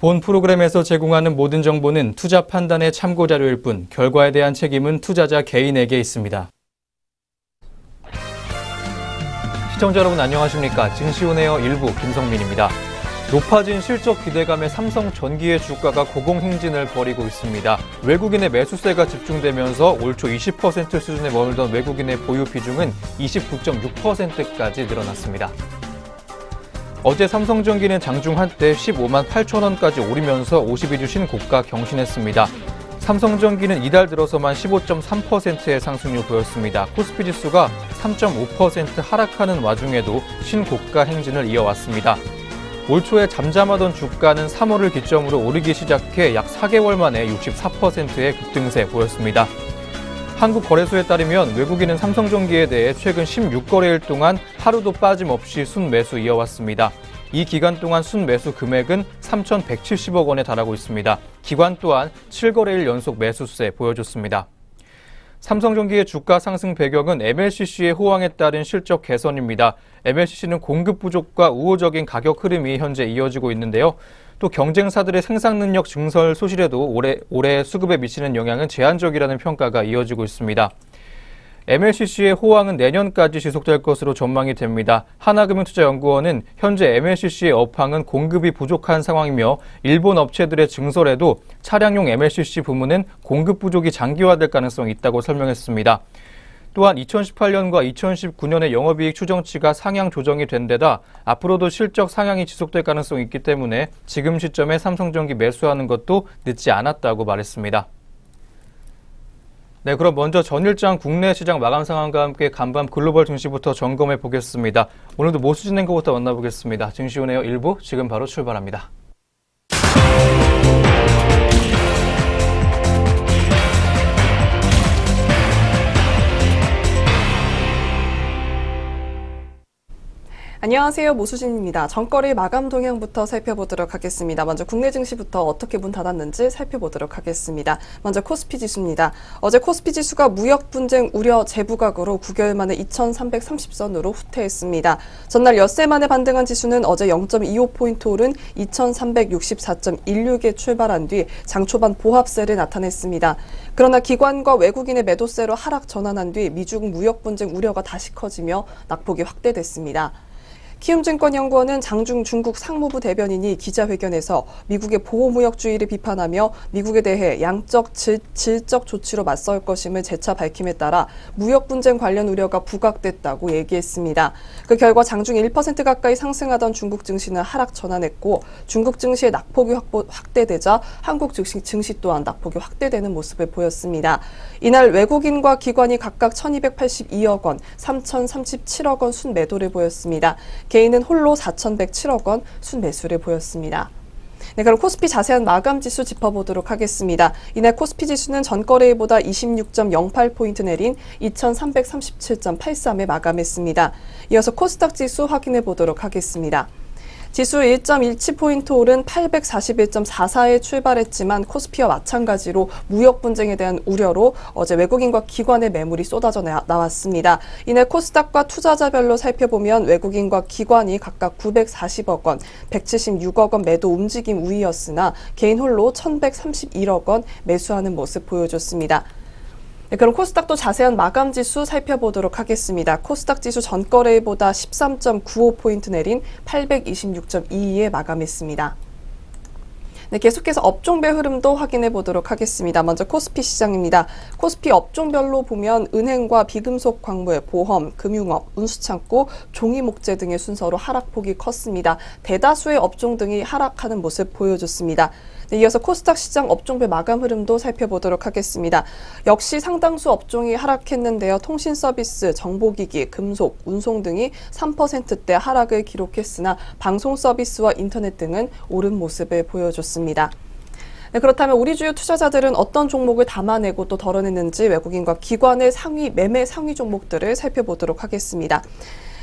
본 프로그램에서 제공하는 모든 정보는 투자 판단의 참고 자료일 뿐 결과에 대한 책임은 투자자 개인에게 있습니다. 시청자 여러분 안녕하십니까? 증시온에어 일부 김성민입니다. 높아진 실적 기대감에 삼성전기의 주가가 고공행진을 벌이고 있습니다. 외국인의 매수세가 집중되면서 올 초 20% 수준에 머물던 외국인의 보유 비중은 29.6%까지 늘어났습니다. 어제 삼성전기는 장중 한때 15만 8천 원까지 오르면서 52주 신고가 경신했습니다. 삼성전기는 이달 들어서만 15.3%의 상승률 보였습니다. 코스피 지수가 3.5% 하락하는 와중에도 신고가 행진을 이어왔습니다. 올 초에 잠잠하던 주가는 3월을 기점으로 오르기 시작해 약 4개월 만에 64%의 급등세 보였습니다. 한국거래소에 따르면 외국인은 삼성전기에 대해 최근 16거래일 동안 하루도 빠짐없이 순매수 이어왔습니다. 이 기간 동안 순매수 금액은 3,170억 원에 달하고 있습니다. 기관 또한 7거래일 연속 매수세 보여줬습니다. 삼성전기의 주가 상승 배경은 MLCC의 호황에 따른 실적 개선입니다. MLCC는 공급 부족과 우호적인 가격 흐름이 현재 이어지고 있는데요. 또 경쟁사들의 생산 능력 증설 소실에도 올해 수급에 미치는 영향은 제한적이라는 평가가 이어지고 있습니다. MLCC의 호황은 내년까지 지속될 것으로 전망이 됩니다. 하나금융투자연구원은 현재 MLCC의 업황은 공급이 부족한 상황이며 일본 업체들의 증설에도 차량용 MLCC 부문은 공급 부족이 장기화될 가능성이 있다고 설명했습니다. 또한 2018년과 2019년의 영업이익 추정치가 상향 조정이 된 데다 앞으로도 실적 상향이 지속될 가능성이 있기 때문에 지금 시점에 삼성전기 매수하는 것도 늦지 않았다고 말했습니다. 네, 그럼 먼저 전일장 국내 시장 마감 상황과 함께 간밤 글로벌 증시부터 점검해 보겠습니다. 오늘도 모수 진행 것부터 만나보겠습니다. 증시온에어 1부 지금 바로 출발합니다. 안녕하세요. 모수진입니다. 전거래 마감 동향부터 살펴보도록 하겠습니다. 먼저 국내 증시부터 어떻게 문 닫았는지 살펴보도록 하겠습니다. 먼저 코스피 지수입니다. 어제 코스피 지수가 무역 분쟁 우려 재부각으로 9개월 만에 2330선으로 후퇴했습니다. 전날 엿새 만에 반등한 지수는 어제 0.25포인트 오른 2364.16에 출발한 뒤 장 초반 보합세를 나타냈습니다. 그러나 기관과 외국인의 매도세로 하락 전환한 뒤 미중 무역 분쟁 우려가 다시 커지며 낙폭이 확대됐습니다. 키움증권연구원은 장중 중국 상무부 대변인이 기자회견에서 미국의 보호무역주의를 비판하며 미국에 대해 양적, 질적 조치로 맞설 것임을 재차 밝힘에 따라 무역 분쟁 관련 우려가 부각됐다고 얘기했습니다. 그 결과 장중 1% 가까이 상승하던 중국 증시는 하락 전환했고 중국 증시의 낙폭이 확대되자 한국 증시 또한 낙폭이 확대되는 모습을 보였습니다. 이날 외국인과 기관이 각각 1,282억 원, 3,037억 원 순매도를 보였습니다. 개인은 홀로 4,107억 원 순매수를 보였습니다. 네, 그럼 코스피 자세한 마감 지수 짚어보도록 하겠습니다. 이날 코스피 지수는 전거래일보다 26.08포인트 내린 2,337.83에 마감했습니다. 이어서 코스닥 지수 확인해 보도록 하겠습니다. 지수 1.17포인트 오른 841.44에 출발했지만 코스피와 마찬가지로 무역 분쟁에 대한 우려로 어제 외국인과 기관의 매물이 쏟아져 나왔습니다. 이날 코스닥과 투자자별로 살펴보면 외국인과 기관이 각각 940억 원, 176억 원 매도 움직임 우위였으나 개인 홀로 1,131억 원 매수하는 모습 보여줬습니다. 네, 그럼 코스닥도 자세한 마감 지수 살펴보도록 하겠습니다. 코스닥 지수 전거래일보다 13.95포인트 내린 826.22에 마감했습니다. 네, 계속해서 업종별 흐름도 확인해 보도록 하겠습니다. 먼저 코스피 시장입니다. 코스피 업종별로 보면 은행과 비금속 광물, 보험, 금융업, 운수창고, 종이목재 등의 순서로 하락폭이 컸습니다. 대다수의 업종 등이 하락하는 모습 보여줬습니다. 네, 이어서 코스닥 시장 업종별 마감 흐름도 살펴보도록 하겠습니다. 역시 상당수 업종이 하락했는데요. 통신서비스, 정보기기, 금속, 운송 등이 3%대 하락을 기록했으나 방송서비스와 인터넷 등은 오른 모습을 보여줬습니다. 네, 그렇다면 우리 주요 투자자들은 어떤 종목을 담아내고 또 덜어냈는지 외국인과 기관의 매매 상위 종목들을 살펴보도록 하겠습니다.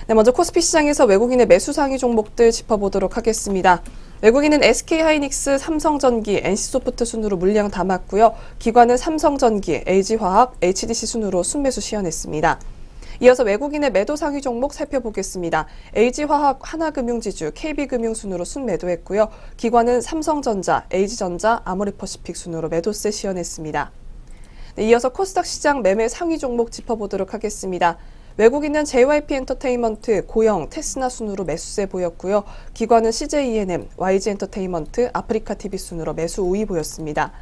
네, 먼저 코스피 시장에서 외국인의 매수 상위 종목들 짚어보도록 하겠습니다. 외국인은 SK하이닉스, 삼성전기, NC소프트 순으로 물량 담았고요. 기관은 삼성전기, LG화학, HDC 순으로 순매수 시연했습니다. 이어서 외국인의 매도 상위 종목 살펴보겠습니다. LG화학, 하나금융지주, KB금융 순으로 순매도했고요. 기관은 삼성전자, LG전자, 아모레퍼시픽 순으로 매도세 시연했습니다. 네, 이어서 코스닥 시장 매매 상위 종목 짚어보도록 하겠습니다. 외국인은 JYP엔터테인먼트, 고영, 테스나 순으로 매수세 보였고요. 기관은 CJENM, YG엔터테인먼트, 아프리카TV 순으로 매수 우위 보였습니다.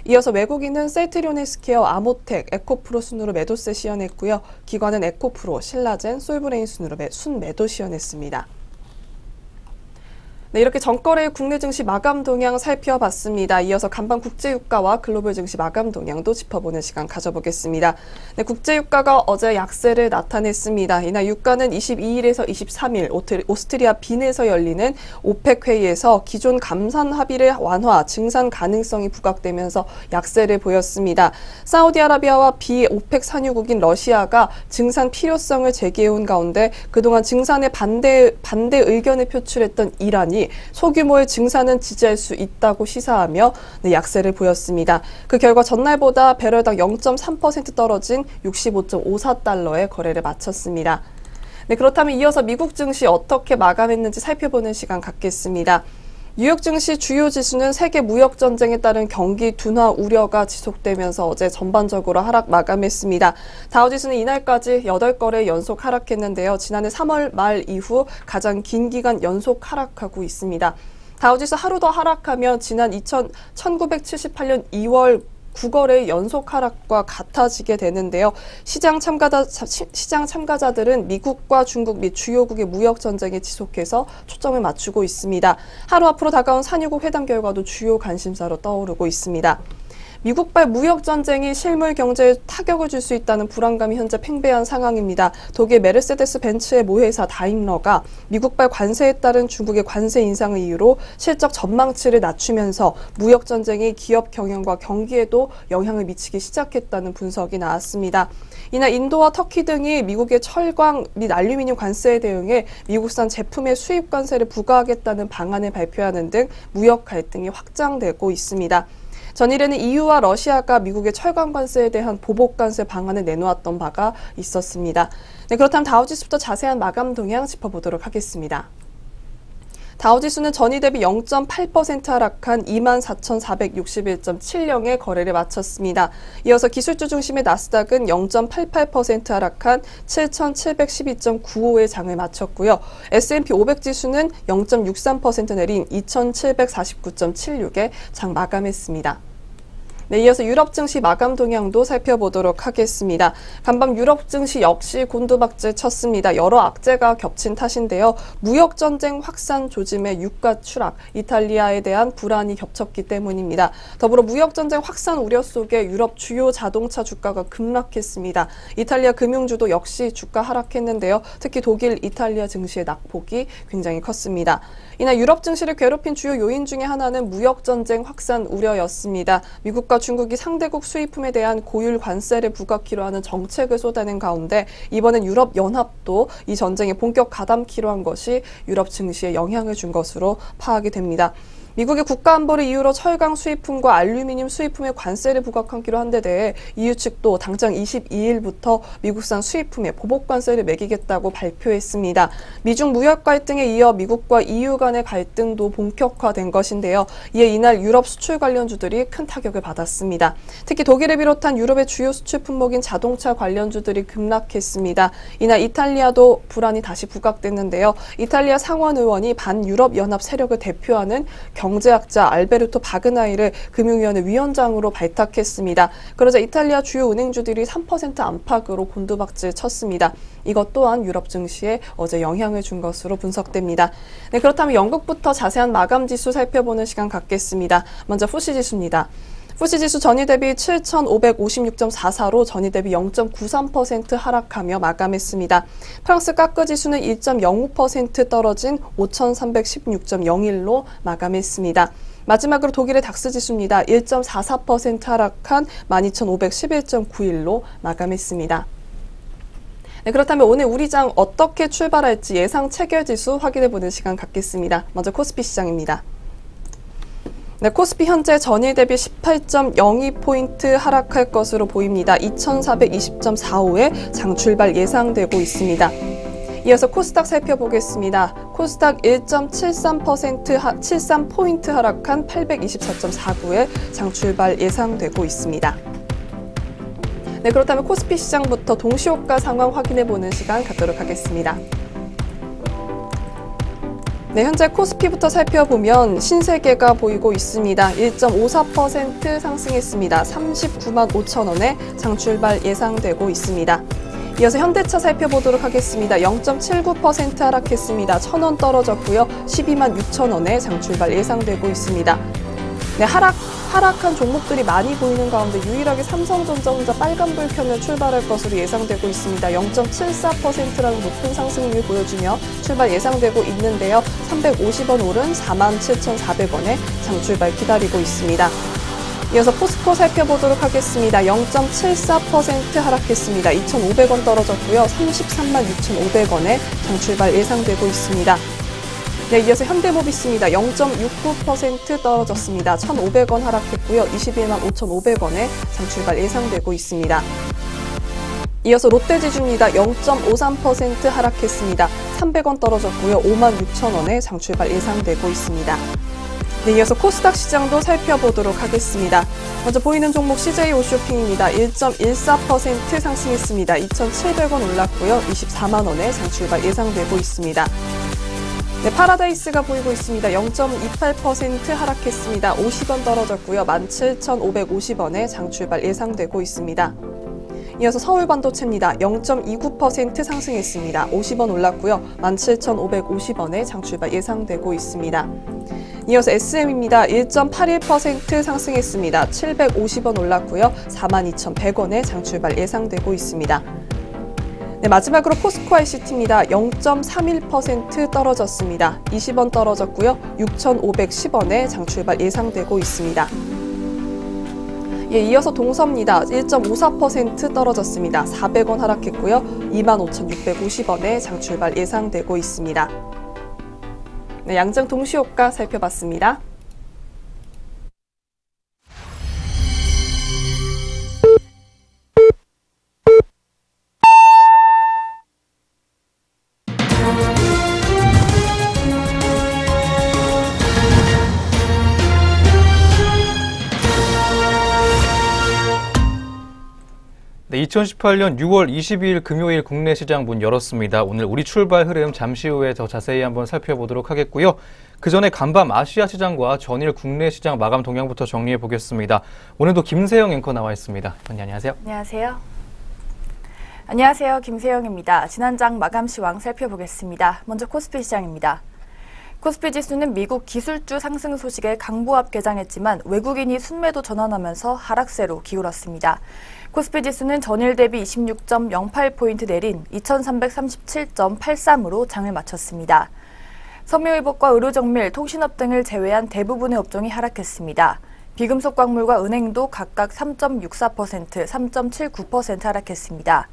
이어서 외국인은 셀트리온헬스케어, 아모텍, 에코프로 순으로 매도세 시연했고요. 기관은 에코프로, 신라젠, 솔브레인 순으로 순매도 시연했습니다. 네, 이렇게 전거래 국내 증시 마감 동향 살펴봤습니다. 이어서 간밤 국제유가와 글로벌 증시 마감 동향도 짚어보는 시간 가져보겠습니다. 네, 국제유가가 어제 약세를 나타냈습니다. 이날 유가는 22일에서 23일 오스트리아 빈에서 열리는 오펙 회의에서 기존 감산 합의를 완화, 증산 가능성이 부각되면서 약세를 보였습니다. 사우디아라비아와 비오펙 산유국인 러시아가 증산 필요성을 제기해온 가운데 그동안 증산에 반대 의견을 표출했던 이란이 소규모의 증산은 지지할 수 있다고 시사하며 약세를 보였습니다. 그 결과 전날보다 배럴당 0.3% 떨어진 65.54달러에 거래를 마쳤습니다. 네, 그렇다면 이어서 미국 증시 어떻게 마감했는지 살펴보는 시간 갖겠습니다. 뉴욕 증시 주요 지수는 세계 무역 전쟁에 따른 경기 둔화 우려가 지속되면서 어제 전반적으로 하락 마감했습니다. 다우지수는 이날까지 8거래 연속 하락했는데요. 지난해 3월 말 이후 가장 긴 기간 연속 하락하고 있습니다. 다우지수 하루 더 하락하면 지난 1978년 2월 9거래 연속 하락과 같아지게 되는데요. 시장 참가자들은 미국과 중국 및 주요국의 무역 전쟁에 지속해서 초점을 맞추고 있습니다. 하루 앞으로 다가온 산유국 회담 결과도 주요 관심사로 떠오르고 있습니다. 미국발 무역 전쟁이 실물 경제에 타격을 줄 수 있다는 불안감이 현재 팽배한 상황입니다. 독일 메르세데스 벤츠의 모회사 다임러가 미국발 관세에 따른 중국의 관세 인상을 이유로 실적 전망치를 낮추면서 무역 전쟁이 기업 경영과 경기에도 영향을 미치기 시작했다는 분석이 나왔습니다. 이날 인도와 터키 등이 미국의 철강 및 알루미늄 관세에 대응해 미국산 제품의 수입 관세를 부과하겠다는 방안을 발표하는 등 무역 갈등이 확장되고 있습니다. 전일에는 EU와 러시아가 미국의 철강 관세에 대한 보복 관세 방안을 내놓았던 바가 있었습니다. 네, 그렇다면 다우지수부터 자세한 마감 동향 짚어보도록 하겠습니다. 다우지수는 전일 대비 0.8% 하락한 24,461.70에 거래를 마쳤습니다. 이어서 기술주 중심의 나스닥은 0.88% 하락한 7,712.95의 장을 마쳤고요. S&P 500 지수는 0.63% 내린 2,749.76에 장 마감했습니다. 네, 이어서 유럽 증시 마감 동향도 살펴보도록 하겠습니다. 간밤 유럽 증시 역시 곤두박질 쳤습니다. 여러 악재가 겹친 탓인데요. 무역 전쟁 확산 조짐의 유가 추락, 이탈리아에 대한 불안이 겹쳤기 때문입니다. 더불어 무역 전쟁 확산 우려 속에 유럽 주요 자동차 주가가 급락했습니다. 이탈리아 금융주도 역시 주가 하락했는데요. 특히 독일, 이탈리아 증시의 낙폭이 굉장히 컸습니다. 이날 유럽 증시를 괴롭힌 주요 요인 중에 하나는 무역 전쟁 확산 우려였습니다. 미국과 중국이 상대국 수입품에 대한 고율 관세를 부과키로 하는 정책을 쏟아낸 가운데 이번엔 유럽 연합도 이 전쟁에 본격 가담키로 한 것이 유럽 증시에 영향을 준 것으로 파악이 됩니다. 미국의 국가안보를 이유로 철강 수입품과 알루미늄 수입품에 관세를 부과하기로 한 데 대해 EU 측도 당장 22일부터 미국산 수입품에 보복관세를 매기겠다고 발표했습니다. 미중 무역 갈등에 이어 미국과 EU 간의 갈등도 본격화된 것인데요. 이에 이날 유럽 수출 관련주들이 큰 타격을 받았습니다. 특히 독일을 비롯한 유럽의 주요 수출 품목인 자동차 관련주들이 급락했습니다. 이날 이탈리아도 불안이 다시 부각됐는데요. 이탈리아 상원 의원이 반유럽 연합 세력을 대표하는 경제학자 알베르토 바그나이를 금융위원회 위원장으로 발탁했습니다. 그러자 이탈리아 주요 은행주들이 3% 안팎으로 곤두박질 쳤습니다. 이것 또한 유럽 증시에 어제 영향을 준 것으로 분석됩니다. 네, 그렇다면 영국부터 자세한 마감 지수 살펴보는 시간 갖겠습니다. 먼저 후시 지수입니다. 후시 지수 전일 대비 7,556.44로 전일 대비 0.93% 하락하며 마감했습니다. 프랑스 까끄 지수는 1.05% 떨어진 5,316.01로 마감했습니다. 마지막으로 독일의 닥스 지수입니다. 1.44% 하락한 12,511.91로 마감했습니다. 네, 그렇다면 오늘 우리 장 어떻게 출발할지 예상 체결 지수 확인해보는 시간 갖겠습니다. 먼저 코스피 시장입니다. 네, 코스피 현재 전일 대비 18.02포인트 하락할 것으로 보입니다. 2420.45에 장 출발 예상되고 있습니다. 이어서 코스닥 살펴보겠습니다. 코스닥 1.73포인트 하락한 824.49에 장 출발 예상되고 있습니다. 네, 그렇다면 코스피 시장부터 동시효과 상황 확인해보는 시간 갖도록 하겠습니다. 네, 현재 코스피부터 살펴보면 신세계가 보이고 있습니다. 1.54% 상승했습니다. 39만 5천 원에 장 출발 예상되고 있습니다. 이어서 현대차 살펴보도록 하겠습니다. 0.79% 하락했습니다. 1,000원 떨어졌고요. 12만 6천 원에 장 출발 예상되고 있습니다. 네, 하락한 종목들이 많이 보이는 가운데 유일하게 삼성전자 혼자 빨간불 켜면 출발할 것으로 예상되고 있습니다. 0.74%라는 높은 상승률 보여주며 출발 예상되고 있는데요. 350원 오른 47,400원에 장 출발 기다리고 있습니다. 이어서 포스코 살펴보도록 하겠습니다. 0.74% 하락했습니다. 2,500원 떨어졌고요. 33만 6,500원에 장 출발 예상되고 있습니다. 네, 이어서 현대모비스입니다. 0.69% 떨어졌습니다. 1,500원 하락했고요. 21만 5,500원에 장 출발 예상되고 있습니다. 이어서 롯데지주입니다. 0.53% 하락했습니다. 300원 떨어졌고요. 5만 6천 원에 장 출발 예상되고 있습니다. 네, 이어서 코스닥 시장도 살펴보도록 하겠습니다. 먼저 보이는 종목 CJ 오쇼핑입니다. 1.14% 상승했습니다. 2,700원 올랐고요. 24만 원에 장 출발 예상되고 있습니다. 네, 파라다이스가 보이고 있습니다. 0.28% 하락했습니다. 50원 떨어졌고요. 17,550원에 장 출발 예상되고 있습니다. 이어서 서울반도체입니다. 0.29% 상승했습니다. 50원 올랐고요. 17,550원에 장 출발 예상되고 있습니다. 이어서 SM입니다. 1.81% 상승했습니다. 750원 올랐고요. 42,100원에 장 출발 예상되고 있습니다. 네, 마지막으로 포스코 ICT입니다. 0.31% 떨어졌습니다. 20원 떨어졌고요. 6,510원에 장 출발 예상되고 있습니다. 예, 이어서 동서입니다. 1.54% 떨어졌습니다. 400원 하락했고요. 25,650원에 장 출발 예상되고 있습니다. 네, 양장 동시효과 살펴봤습니다. 네, 2018년 6월 22일 금요일 국내 시장 문 열었습니다. 오늘 우리 출발 흐름 잠시 후에 더 자세히 한번 살펴보도록 하겠고요. 그 전에 간밤 아시아 시장과 전일 국내 시장 마감 동향부터 정리해 보겠습니다. 오늘도 김세영 앵커 나와 있습니다. 언니 안녕하세요. 안녕하세요. 안녕하세요. 김세영입니다. 지난장 마감 시황 살펴보겠습니다. 먼저 코스피 시장입니다. 코스피 지수는 미국 기술주 상승 소식에 강보합 개장했지만 외국인이 순매도 전환하면서 하락세로 기울었습니다. 코스피 지수는 전일 대비 26.08포인트 내린 2337.83으로 장을 마쳤습니다. 섬유의복과 의료정밀, 통신업 등을 제외한 대부분의 업종이 하락했습니다. 비금속 광물과 은행도 각각 3.64%, 3.79% 하락했습니다.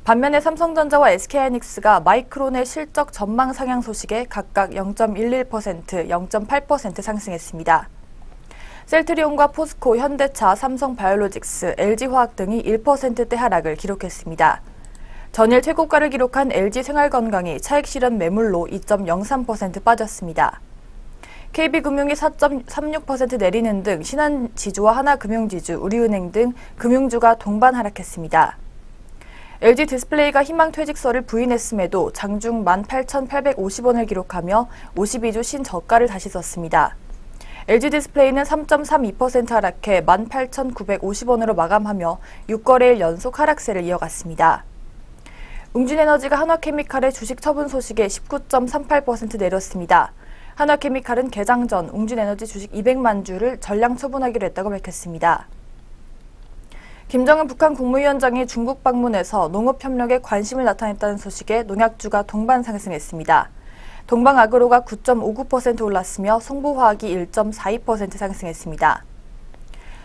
반면에 삼성전자와 SK하이닉스가 마이크론의 실적 전망 상향 소식에 각각 0.11%, 0.8% 상승했습니다. 셀트리온과 포스코, 현대차, 삼성바이오로직스, LG화학 등이 1%대 하락을 기록했습니다. 전일 최고가를 기록한 LG생활건강이 차익 실현 매물로 2.03% 빠졌습니다. KB금융이 4.36% 내리는 등 신한지주와 하나금융지주, 우리은행 등 금융주가 동반 하락했습니다. LG디스플레이가 희망퇴직서를 부인했음에도 장중 18,850원을 기록하며 52주 신저가를 다시 썼습니다. LG디스플레이는 3.32% 하락해 18,950원으로 마감하며 6거래일 연속 하락세를 이어갔습니다. 웅진에너지가 한화케미칼의 주식 처분 소식에 19.38% 내렸습니다. 한화케미칼은 개장 전 웅진에너지 주식 200만 주를 전량 처분하기로 했다고 밝혔습니다. 김정은 북한 국무위원장이 중국 방문해서 농업협력에 관심을 나타냈다는 소식에 농약주가 동반 상승했습니다. 동방아그로가 9.59% 올랐으며 송보화학이 1.42% 상승했습니다.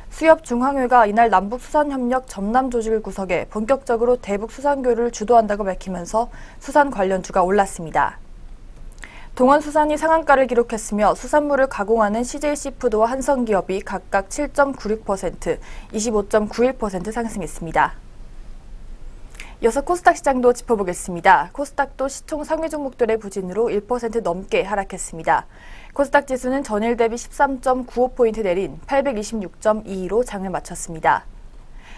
수협중앙회가 이날 남북수산협력 전남조직을 구성해 본격적으로 대북수산교류를 주도한다고 밝히면서 수산 관련주가 올랐습니다. 동원수산이 상한가를 기록했으며 수산물을 가공하는 CJ시푸드와 한성기업이 각각 7.96%, 25.91% 상승했습니다. 이어서 코스닥 시장도 짚어보겠습니다. 코스닥도 시총 상위 종목들의 부진으로 1% 넘게 하락했습니다. 코스닥 지수는 전일 대비 13.95포인트 내린 826.22로 장을 마쳤습니다.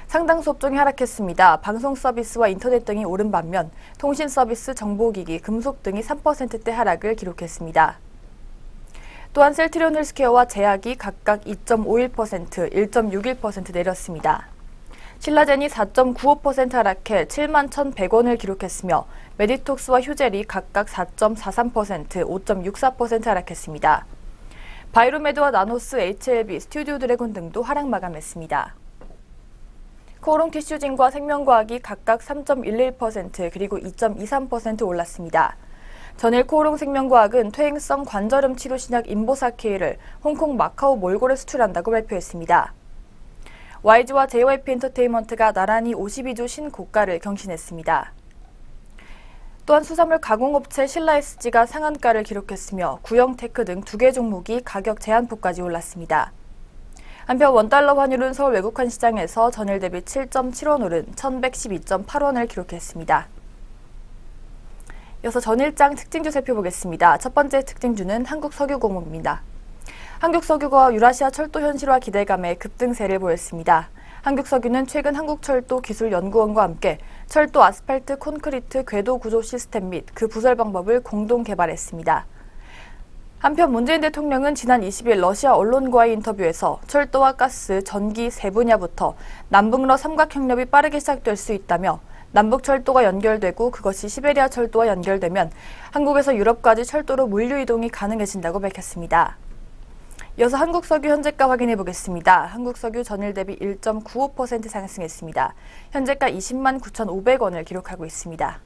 상당수 업종이 하락했습니다. 방송 서비스와 인터넷 등이 오른 반면 통신 서비스, 정보기기, 금속 등이 3%대 하락을 기록했습니다. 또한 셀트리온 헬스케어와 제약이 각각 2.51%, 1.61% 내렸습니다. 신라젠이 4.95% 하락해 71,100원을 기록했으며 메디톡스와 휴젤이 각각 4.43%, 5.64% 하락했습니다. 바이로메드와 나노스, HLB, 스튜디오 드래곤 등도 하락 마감했습니다. 코오롱 티슈진과 생명과학이 각각 3.11% 그리고 2.23% 올랐습니다. 전일 코오롱 생명과학은 퇴행성 관절염 치료 신약 인보사케이를 홍콩 마카오 몰골에 수출한다고 발표했습니다. YG와 JYP 엔터테인먼트가 나란히 52주 신고가를 경신했습니다. 또한 수산물 가공업체 신라SG가 상한가를 기록했으며 구형테크 등 2개 종목이 가격 제한폭까지 올랐습니다. 한편 원달러 환율은 서울 외국환 시장에서 전일 대비 7.7원 오른 1112.8원을 기록했습니다. 이어서 전일장 특징주 살펴보겠습니다. 첫 번째 특징주는 한국석유공업입니다. 한국석유가 유라시아 철도 현실화 기대감에 급등세를 보였습니다. 한국석유는 최근 한국철도기술연구원과 함께 철도 아스팔트 콘크리트 궤도 구조 시스템 및 그 부설 방법을 공동 개발했습니다. 한편 문재인 대통령은 지난 20일 러시아 언론과의 인터뷰에서 철도와 가스, 전기 세 분야부터 남북러 삼각협력이 빠르게 시작될 수 있다며 남북철도가 연결되고 그것이 시베리아 철도와 연결되면 한국에서 유럽까지 철도로 물류 이동이 가능해진다고 밝혔습니다. 이어서 한국석유 현재가 확인해 보겠습니다. 한국석유 전일 대비 1.95% 상승했습니다. 현재가 20만 9,500원을 기록하고 있습니다.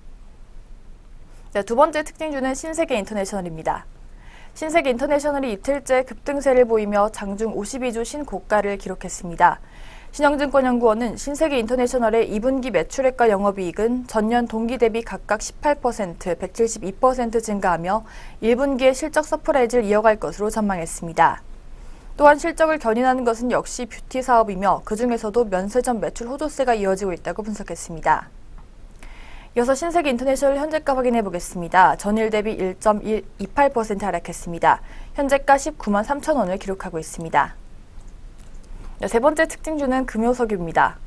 두 번째 특징주는 신세계 인터내셔널입니다. 신세계 인터내셔널이 이틀째 급등세를 보이며 장중 52주 신고가를 기록했습니다. 신영증권연구원은 신세계 인터내셔널의 2분기 매출액과 영업이익은 전년 동기 대비 각각 18%, 172% 증가하며 1분기에 실적 서프라이즈를 이어갈 것으로 전망했습니다. 또한 실적을 견인하는 것은 역시 뷰티 사업이며 그중에서도 면세점 매출 호조세가 이어지고 있다고 분석했습니다. 이어서 신세계 인터내셔널 현재가 확인해 보겠습니다. 전일 대비 1.28% 하락했습니다. 현재가 19만 3천 원을 기록하고 있습니다. 세 번째 특징주는 금호석유입니다.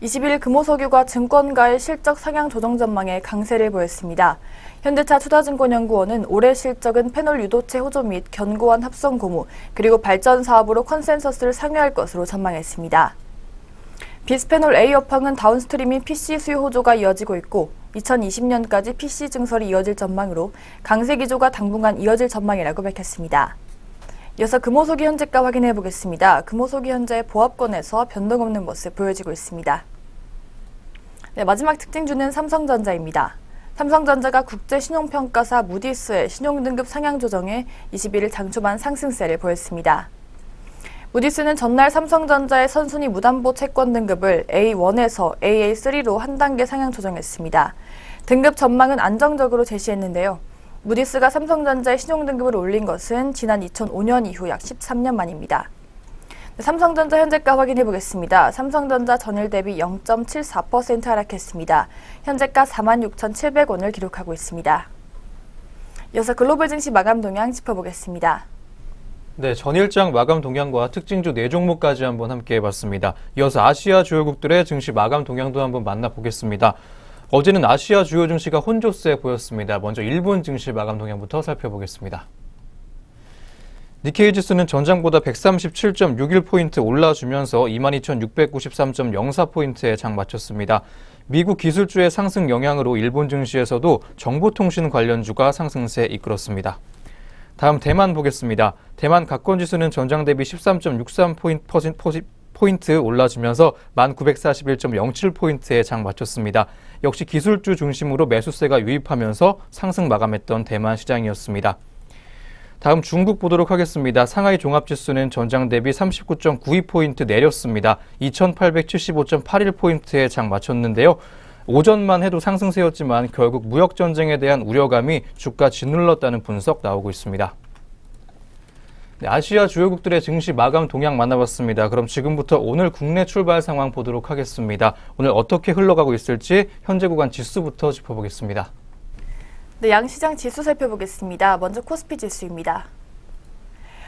21일 금호석유가 증권가의 실적 상향 조정 전망에 강세를 보였습니다. 현대차 투자증권연구원은 올해 실적은 패널 유도체 호조 및 견고한 합성 고무 그리고 발전 사업으로 컨센서스를 상회할 것으로 전망했습니다. 비스페놀 A 업황은 다운스트리밍 PC 수요 호조가 이어지고 있고 2020년까지 PC 증설이 이어질 전망으로 강세 기조가 당분간 이어질 전망이라고 밝혔습니다. 이어서 금호석유 현재가 확인해 보겠습니다. 금호석유 현재 보합권에서 변동 없는 모습 보여지고 있습니다. 마지막 특징주는 삼성전자입니다. 삼성전자가 국제신용평가사 무디스의 신용등급 상향 조정에 21일 장초반 상승세를 보였습니다. 무디스는 전날 삼성전자의 선순위 무담보 채권 등급을 A1에서 AA3로 한 단계 상향 조정했습니다. 등급 전망은 안정적으로 제시했는데요. 무디스가 삼성전자의 신용등급을 올린 것은 지난 2005년 이후 약 13년 만입니다. 삼성전자 현재가 확인해 보겠습니다. 삼성전자 전일 대비 0.74% 하락했습니다. 현재가 46,700원을 기록하고 있습니다. 이어서 글로벌 증시 마감 동향 짚어보겠습니다. 네, 전일장 마감 동향과 특징주 4종목까지 한번 함께 해봤습니다. 이어서 아시아 주요국들의 증시 마감 동향도 한번 만나보겠습니다. 어제는 아시아 주요 증시가 혼조세 보였습니다. 먼저 일본 증시 마감 동향부터 살펴보겠습니다. 니케이 지수는 전장보다 137.61포인트 올라주면서 22,693.04포인트에 장 마쳤습니다. 미국 기술주의 상승 영향으로 일본 증시에서도 정보통신 관련주가 상승세 이끌었습니다. 다음 대만 보겠습니다. 대만 각권지수는 전장 대비 13.63포인트 올라주면서 1941.07포인트에 장 마쳤습니다. 역시 기술주 중심으로 매수세가 유입하면서 상승 마감했던 대만 시장이었습니다. 다음 중국 보도록 하겠습니다. 상하이 종합지수는 전장 대비 39.92포인트 내렸습니다. 2875.81포인트에 장 마쳤는데요. 오전만 해도 상승세였지만 결국 무역 전쟁에 대한 우려감이 주가 짓눌렀다는 분석 나오고 있습니다. 네, 아시아 주요국들의 증시 마감 동향 만나봤습니다. 그럼 지금부터 오늘 국내 출발 상황 보도록 하겠습니다. 오늘 어떻게 흘러가고 있을지 현재 구간 지수부터 짚어보겠습니다. 네, 양시장 지수 살펴보겠습니다. 먼저 코스피 지수입니다.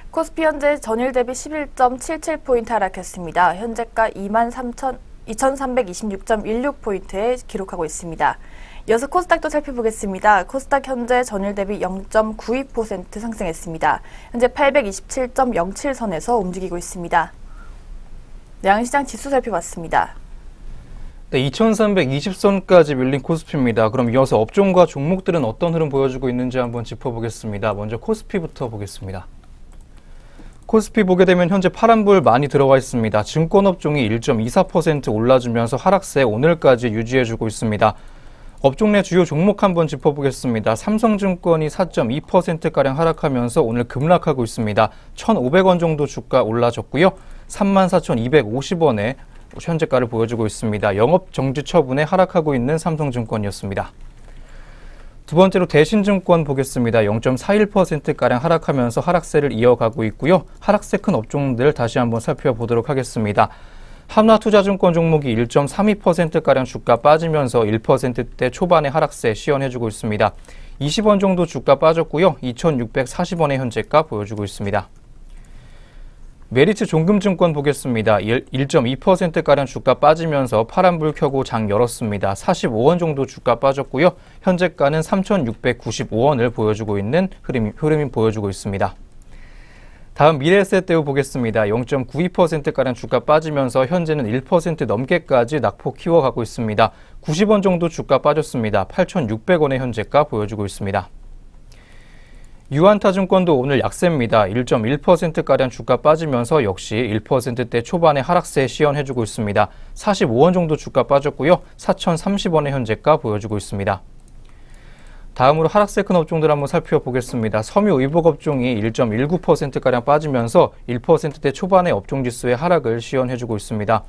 코스피 현재 전일 대비 11.77포인트 하락했습니다. 현재가 2326.16포인트에 기록하고 있습니다. 이어서 코스닥도 살펴보겠습니다. 코스닥 현재 전일 대비 0.92% 상승했습니다. 현재 827.07선에서 움직이고 있습니다. 네, 양시장 지수 살펴봤습니다. 네, 2320선까지 밀린 코스피입니다. 그럼 이어서 업종과 종목들은 어떤 흐름 보여주고 있는지 한번 짚어보겠습니다. 먼저 코스피부터 보겠습니다. 코스피 보게 되면 현재 파란불 많이 들어와 있습니다. 증권업종이 1.24% 올라주면서 하락세 오늘까지 유지해주고 있습니다. 업종 내 주요 종목 한번 짚어보겠습니다. 삼성증권이 4.2%가량 하락하면서 오늘 급락하고 있습니다. 1,500원 정도 주가 올라졌고요. 34,250원에 현재가를 보여주고 있습니다. 영업정지 처분에 하락하고 있는 삼성증권이었습니다. 두 번째로 대신증권 보겠습니다. 0.41%가량 하락하면서 하락세를 이어가고 있고요. 하락세 큰 업종들 다시 한번 살펴보도록 하겠습니다. 하나투자증권 종목이 1.32%가량 주가 빠지면서 1%대 초반의 하락세 시연해주고 있습니다. 20원 정도 주가 빠졌고요. 2,640원의 현재가 보여주고 있습니다. 메리츠 종금증권 보겠습니다. 1.2%가량 주가 빠지면서 파란불 켜고 장 열었습니다. 45원 정도 주가 빠졌고요. 현재가는 3,695원을 보여주고 있는 흐름이 보여주고 있습니다. 다음 미래에셋대우 보겠습니다. 0.92%가량 주가 빠지면서 현재는 1% 넘게까지 낙폭 키워가고 있습니다. 90원 정도 주가 빠졌습니다. 8,600원의 현재가 보여주고 있습니다. 유한타증권도 오늘 약세입니다. 1.1%가량 주가 빠지면서 역시 1%대 초반의 하락세 시연해주고 있습니다. 45원 정도 주가 빠졌고요. 4,030원의 현재가 보여주고 있습니다. 다음으로 하락세 큰 업종들 한번 살펴보겠습니다. 섬유의복업종이 1.19%가량 빠지면서 1%대 초반의 업종지수의 하락을 시연해주고 있습니다.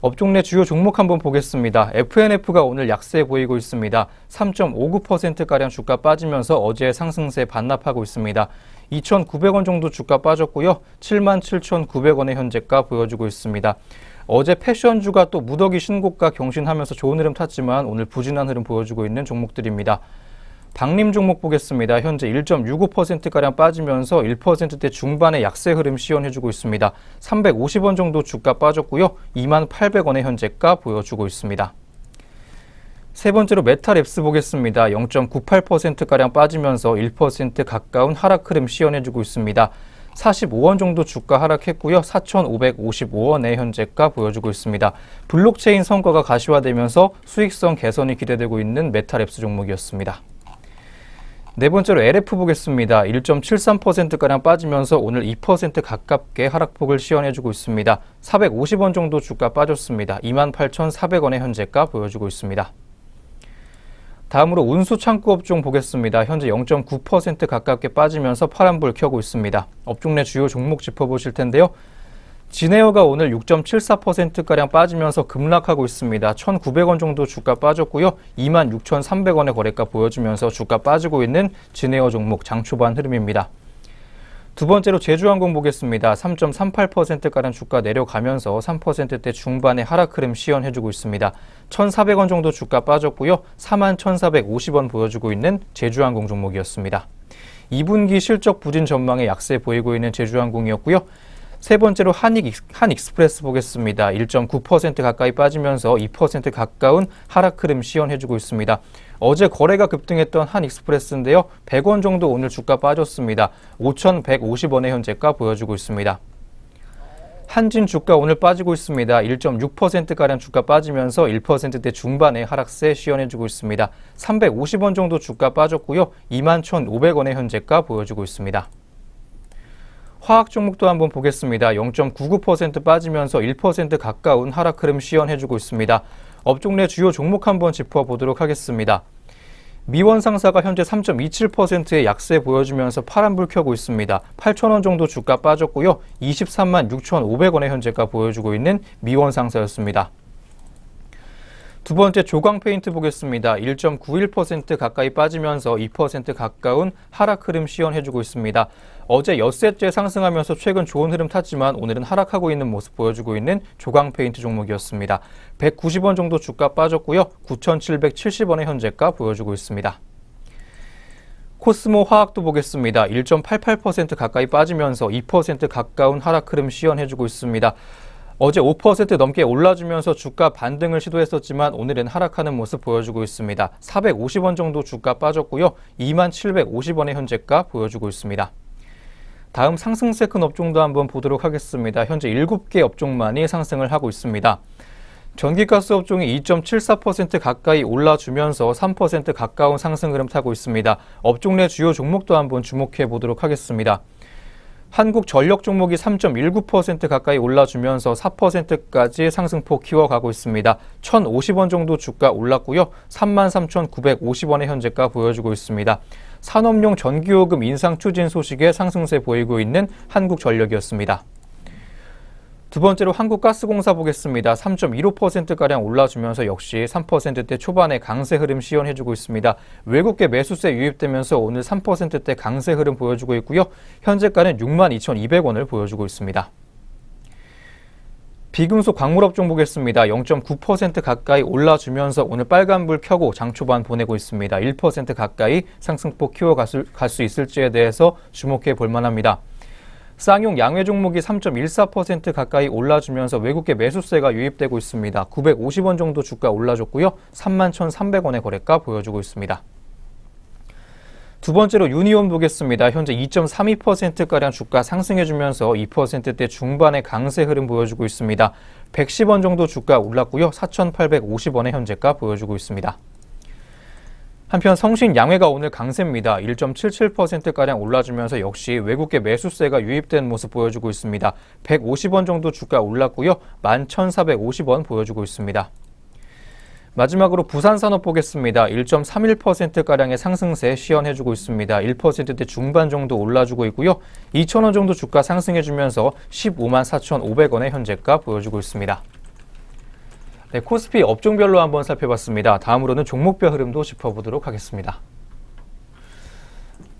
업종 내 주요 종목 한번 보겠습니다. FNF가 오늘 약세 보이고 있습니다. 3.59%가량 주가 빠지면서 어제의 상승세 반납하고 있습니다. 2,900원 정도 주가 빠졌고요. 77,900원의 현재가 보여주고 있습니다. 어제 패션주가 또 무더기 신고가 경신하면서 좋은 흐름 탔지만 오늘 부진한 흐름 보여주고 있는 종목들입니다. 방림 종목 보겠습니다. 현재 1.65%가량 빠지면서 1%대 중반의 약세 흐름 시연해주고 있습니다. 350원 정도 주가 빠졌고요. 28,000원의 현재가 보여주고 있습니다. 세 번째로 메탈앱스 보겠습니다. 0.98%가량 빠지면서 1% 가까운 하락 흐름 시연해주고 있습니다. 45원 정도 주가 하락했고요. 4,555원의 현재가 보여주고 있습니다. 블록체인 성과가 가시화되면서 수익성 개선이 기대되고 있는 메탈앱스 종목이었습니다. 네 번째로 LF 보겠습니다. 1.73%가량 빠지면서 오늘 2% 가깝게 하락폭을 시연해주고 있습니다. 450원 정도 주가 빠졌습니다. 28,400원의 현재가 보여주고 있습니다. 다음으로 운수창구업종 보겠습니다. 현재 0.9% 가깝게 빠지면서 파란불 켜고 있습니다. 업종 내 주요 종목 짚어보실 텐데요. 진에어가 오늘 6.74%가량 빠지면서 급락하고 있습니다. 1,900원 정도 주가 빠졌고요. 26,300원의 거래가 보여주면서 주가 빠지고 있는 진에어 종목 장초반 흐름입니다. 두 번째로 제주항공 보겠습니다. 3.38%가량 주가 내려가면서 3%대 중반의 하락 흐름 시연해주고 있습니다. 1,400원 정도 주가 빠졌고요. 41,450원 보여주고 있는 제주항공 종목이었습니다. 2분기 실적 부진 전망에 약세 보이고 있는 제주항공이었고요. 세 번째로 한익스프레스 보겠습니다. 1.9% 가까이 빠지면서 2% 가까운 하락 흐름 시연해주고 있습니다. 어제 거래가 급등했던 한익스프레스인데요. 100원 정도 오늘 주가 빠졌습니다. 5,150원의 현재가 보여주고 있습니다. 한진 주가 오늘 빠지고 있습니다. 1.6%가량 주가 빠지면서 1%대 중반의 하락세 시연해주고 있습니다. 350원 정도 주가 빠졌고요. 21,500원의 현재가 보여주고 있습니다. 화학 종목도 한번 보겠습니다. 0.99% 빠지면서 1% 가까운 하락 흐름 시연해주고 있습니다. 업종 내 주요 종목 한번 짚어보도록 하겠습니다. 미원상사가 현재 3.27%의 약세 보여주면서 파란불 켜고 있습니다. 8,000원 정도 주가 빠졌고요. 236,500원의 현재가 보여주고 있는 미원상사였습니다. 두 번째 조광 페인트 보겠습니다. 1.91% 가까이 빠지면서 2% 가까운 하락 흐름 시연해주고 있습니다. 어제 엿새째 상승하면서 최근 좋은 흐름 탔지만 오늘은 하락하고 있는 모습 보여주고 있는 조광 페인트 종목이었습니다. 190원 정도 주가 빠졌고요. 9,770원의 현재가 보여주고 있습니다. 코스모 화학도 보겠습니다. 1.88% 가까이 빠지면서 2% 가까운 하락 흐름 시연해주고 있습니다. 어제 5% 넘게 올라주면서 주가 반등을 시도했었지만 오늘은 하락하는 모습 보여주고 있습니다. 450원 정도 주가 빠졌고요. 2750원의 현재가 보여주고 있습니다. 다음 상승세 큰 업종도 한번 보도록 하겠습니다. 현재 7개 업종만이 상승을 하고 있습니다. 전기가스 업종이 2.74% 가까이 올라주면서 3% 가까운 상승 흐름 타고 있습니다. 업종 내 주요 종목도 한번 주목해 보도록 하겠습니다. 한국전력 종목이 3.19% 가까이 올라주면서 4%까지 상승폭 키워가고 있습니다. 1,050원 정도 주가 올랐고요. 33,950원의 현재가 보여주고 있습니다. 산업용 전기요금 인상 추진 소식에 상승세 보이고 있는 한국전력이었습니다. 두 번째로 한국가스공사 보겠습니다. 3.15%가량 올라주면서 역시 3%대 초반의 강세 흐름 시연해주고 있습니다. 외국계 매수세 유입되면서 오늘 3%대 강세 흐름 보여주고 있고요. 현재가는 62,200원을 보여주고 있습니다. 비금속 광물업종 보겠습니다. 0.9% 가까이 올라주면서 오늘 빨간불 켜고 장 초반 보내고 있습니다. 1% 가까이 상승폭 키워갈 수 있을지에 대해서 주목해 볼 만합니다. 쌍용 양회 종목이 3.14% 가까이 올라주면서 외국계 매수세가 유입되고 있습니다. 950원 정도 주가 올라줬고요. 31,300원의 거래가 보여주고 있습니다. 두 번째로 유니온 보겠습니다. 현재 2.32%가량 주가 상승해주면서 2%대 중반의 강세 흐름 보여주고 있습니다. 110원 정도 주가 올랐고요. 4,850원의 현재가 보여주고 있습니다. 한편 성신 양회가 오늘 강세입니다. 1.77%가량 올라주면서 역시 외국계 매수세가 유입된 모습 보여주고 있습니다. 150원 정도 주가 올랐고요. 11,450원 보여주고 있습니다. 마지막으로 부산산업 보겠습니다. 1.31%가량의 상승세 시연해주고 있습니다. 1%대 중반 정도 올라주고 있고요. 2,000원 정도 주가 상승해주면서 154,500원의 현재가 보여주고 있습니다. 네, 코스피 업종별로 한번 살펴봤습니다. 다음으로는 종목별 흐름도 짚어보도록 하겠습니다.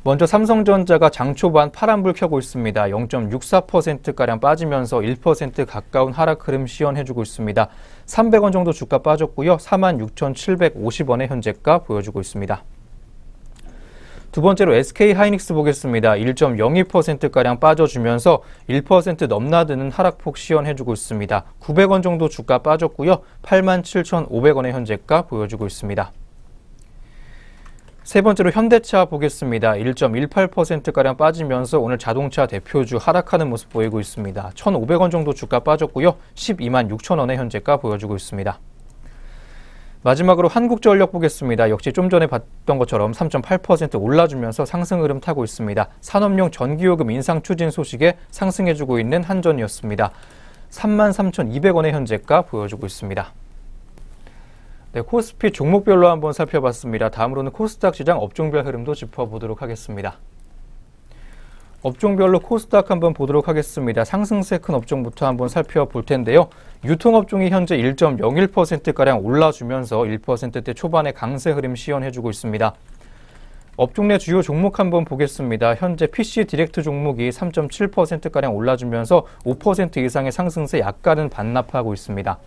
먼저 삼성전자가 장 초반 파란불 켜고 있습니다. 0.64%가량 빠지면서 1% 가까운 하락 흐름 시연해주고 있습니다. 300원 정도 주가 빠졌고요. 46,750원의 현재가 보여주고 있습니다. 두 번째로 SK하이닉스 보겠습니다. 1.02%가량 빠져주면서 1% 넘나드는 하락폭 시연해주고 있습니다. 900원 정도 주가 빠졌고요. 87,500원의 현재가 보여주고 있습니다. 세 번째로 현대차 보겠습니다. 1.18%가량 빠지면서 오늘 자동차 대표주 하락하는 모습 보이고 있습니다. 1,500원 정도 주가 빠졌고요. 126,000원의 현재가 보여주고 있습니다. 마지막으로 한국전력 보겠습니다. 역시 좀 전에 봤던 것처럼 3.8% 올라주면서 상승 흐름 타고 있습니다. 산업용 전기요금 인상 추진 소식에 상승해주고 있는 한전이었습니다. 33,200원의 현재가 보여주고 있습니다. 네, 코스피 종목별로 한번 살펴봤습니다. 다음으로는 코스닥 시장 업종별 흐름도 짚어보도록 하겠습니다. 업종별로 코스닥 한번 보도록 하겠습니다. 상승세 큰 업종부터 한번 살펴볼 텐데요. 유통업종이 현재 1.01%가량 올라주면서 1%대 초반의 강세 흐름 시연해주고 있습니다. 업종 내 주요 종목 한번 보겠습니다. 현재 PC 디렉트 종목이 3.7%가량 올라주면서 5% 이상의 상승세 약간은 반납하고 있습니다.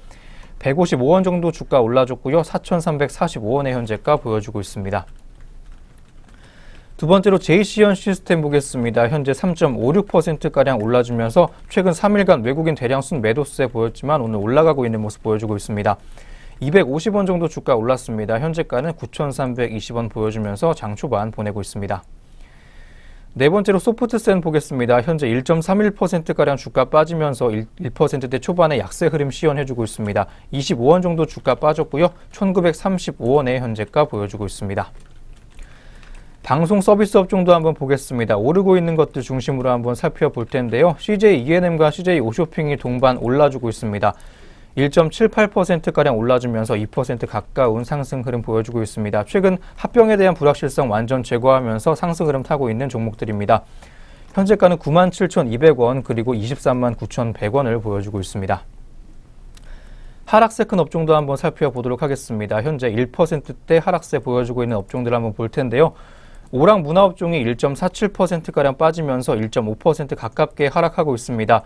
155원 정도 주가 올라줬고요. 4,345원의 현재가 보여주고 있습니다. 두 번째로 JC현 시스템 보겠습니다. 현재 3.56%가량 올라주면서 최근 3일간 외국인 대량 순 매도세 보였지만 오늘 올라가고 있는 모습 보여주고 있습니다. 250원 정도 주가 올랐습니다. 현재가는 9,320원 보여주면서 장 초반 보내고 있습니다. 네 번째로 소프트센 보겠습니다. 현재 1.31%가량 주가 빠지면서 1%대 초반의 약세 흐름 시연해주고 있습니다. 25원 정도 주가 빠졌고요. 1,935원의 현재가 보여주고 있습니다. 방송 서비스 업종도 한번 보겠습니다. 오르고 있는 것들 중심으로 한번 살펴볼 텐데요. CJ E&M과 CJ 오쇼핑이 동반 올라주고 있습니다. 1.78%가량 올라주면서 2% 가까운 상승 흐름 보여주고 있습니다. 최근 합병에 대한 불확실성 완전 제거하면서 상승 흐름 타고 있는 종목들입니다. 현재가는 97,200원 그리고 239,100원을 보여주고 있습니다. 하락세 큰 업종도 한번 살펴보도록 하겠습니다. 현재 1%대 하락세 보여주고 있는 업종들 한번 볼 텐데요. 오락 문화업종이 1.47%가량 빠지면서 1.5% 가깝게 하락하고 있습니다.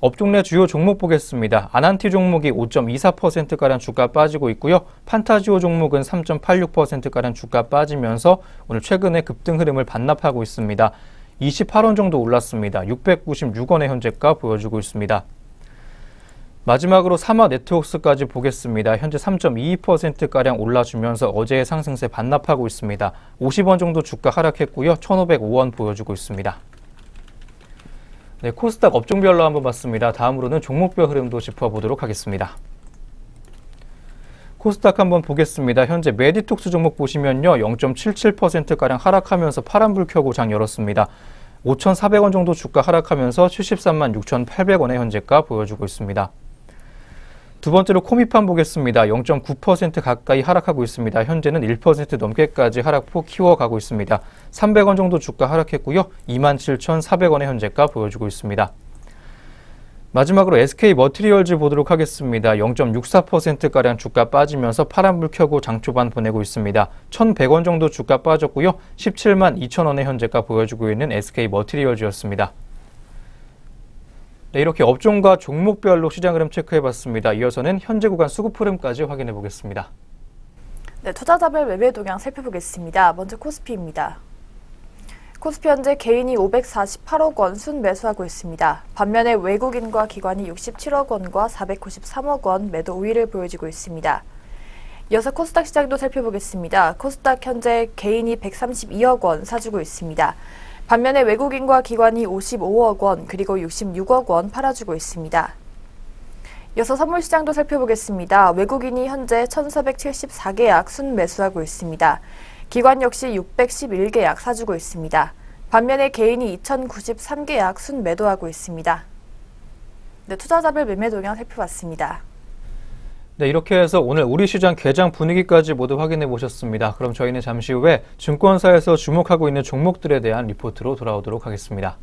업종 내 주요 종목 보겠습니다. 아난티 종목이 5.24%가량 주가 빠지고 있고요. 판타지오 종목은 3.86%가량 주가 빠지면서 오늘 최근에 급등 흐름을 반납하고 있습니다. 28원 정도 올랐습니다. 696원의 현재가 보여주고 있습니다. 마지막으로 사마 네트워크스까지 보겠습니다. 현재 3.22%가량 올라주면서 어제의 상승세 반납하고 있습니다. 50원 정도 주가 하락했고요. 1,505원 보여주고 있습니다. 네, 코스닥 업종별로 한번 봤습니다. 다음으로는 종목별 흐름도 짚어보도록 하겠습니다. 코스닥 한번 보겠습니다. 현재 메디톡스 종목 보시면요. 0.77%가량 하락하면서 파란불 켜고 장 열었습니다. 5,400원 정도 주가 하락하면서 73만 6,800원의 현재가 보여주고 있습니다. 두 번째로 코미팜 보겠습니다. 0.9% 가까이 하락하고 있습니다. 현재는 1% 넘게까지 하락폭 키워가고 있습니다. 300원 정도 주가 하락했고요. 27,400원의 현재가 보여주고 있습니다. 마지막으로 SK머티리얼즈 보도록 하겠습니다. 0.64%가량 주가 빠지면서 파란불 켜고 장 초반 보내고 있습니다. 1,100원 정도 주가 빠졌고요. 17만 2천원의 현재가 보여주고 있는 SK머티리얼즈였습니다. 네, 이렇게 업종과 종목별로 시장 흐름 체크해봤습니다. 이어서는 현재 구간 수급 흐름까지 확인해 보겠습니다. 네, 투자자별 매매 동향 살펴보겠습니다. 먼저 코스피입니다. 코스피 현재 개인이 548억 원 순매수하고 있습니다. 반면에 외국인과 기관이 67억 원과 493억 원 매도 우위를 보여주고 있습니다. 이어서 코스닥 시장도 살펴보겠습니다. 코스닥 현재 개인이 132억 원 사주고 있습니다. 반면에 외국인과 기관이 55억 원 그리고 66억 원 팔아주고 있습니다. 이어서 선물시장도 살펴보겠습니다. 외국인이 현재 1,474계약 순매수하고 있습니다. 기관 역시 611계약 사주고 있습니다. 반면에 개인이 2,093계약 순매도하고 있습니다. 네, 투자자별 매매 동향 살펴봤습니다. 네, 이렇게 해서 오늘 우리 시장 개장 분위기까지 모두 확인해 보셨습니다. 그럼 저희는 잠시 후에 증권사에서 주목하고 있는 종목들에 대한 리포트로 돌아오도록 하겠습니다.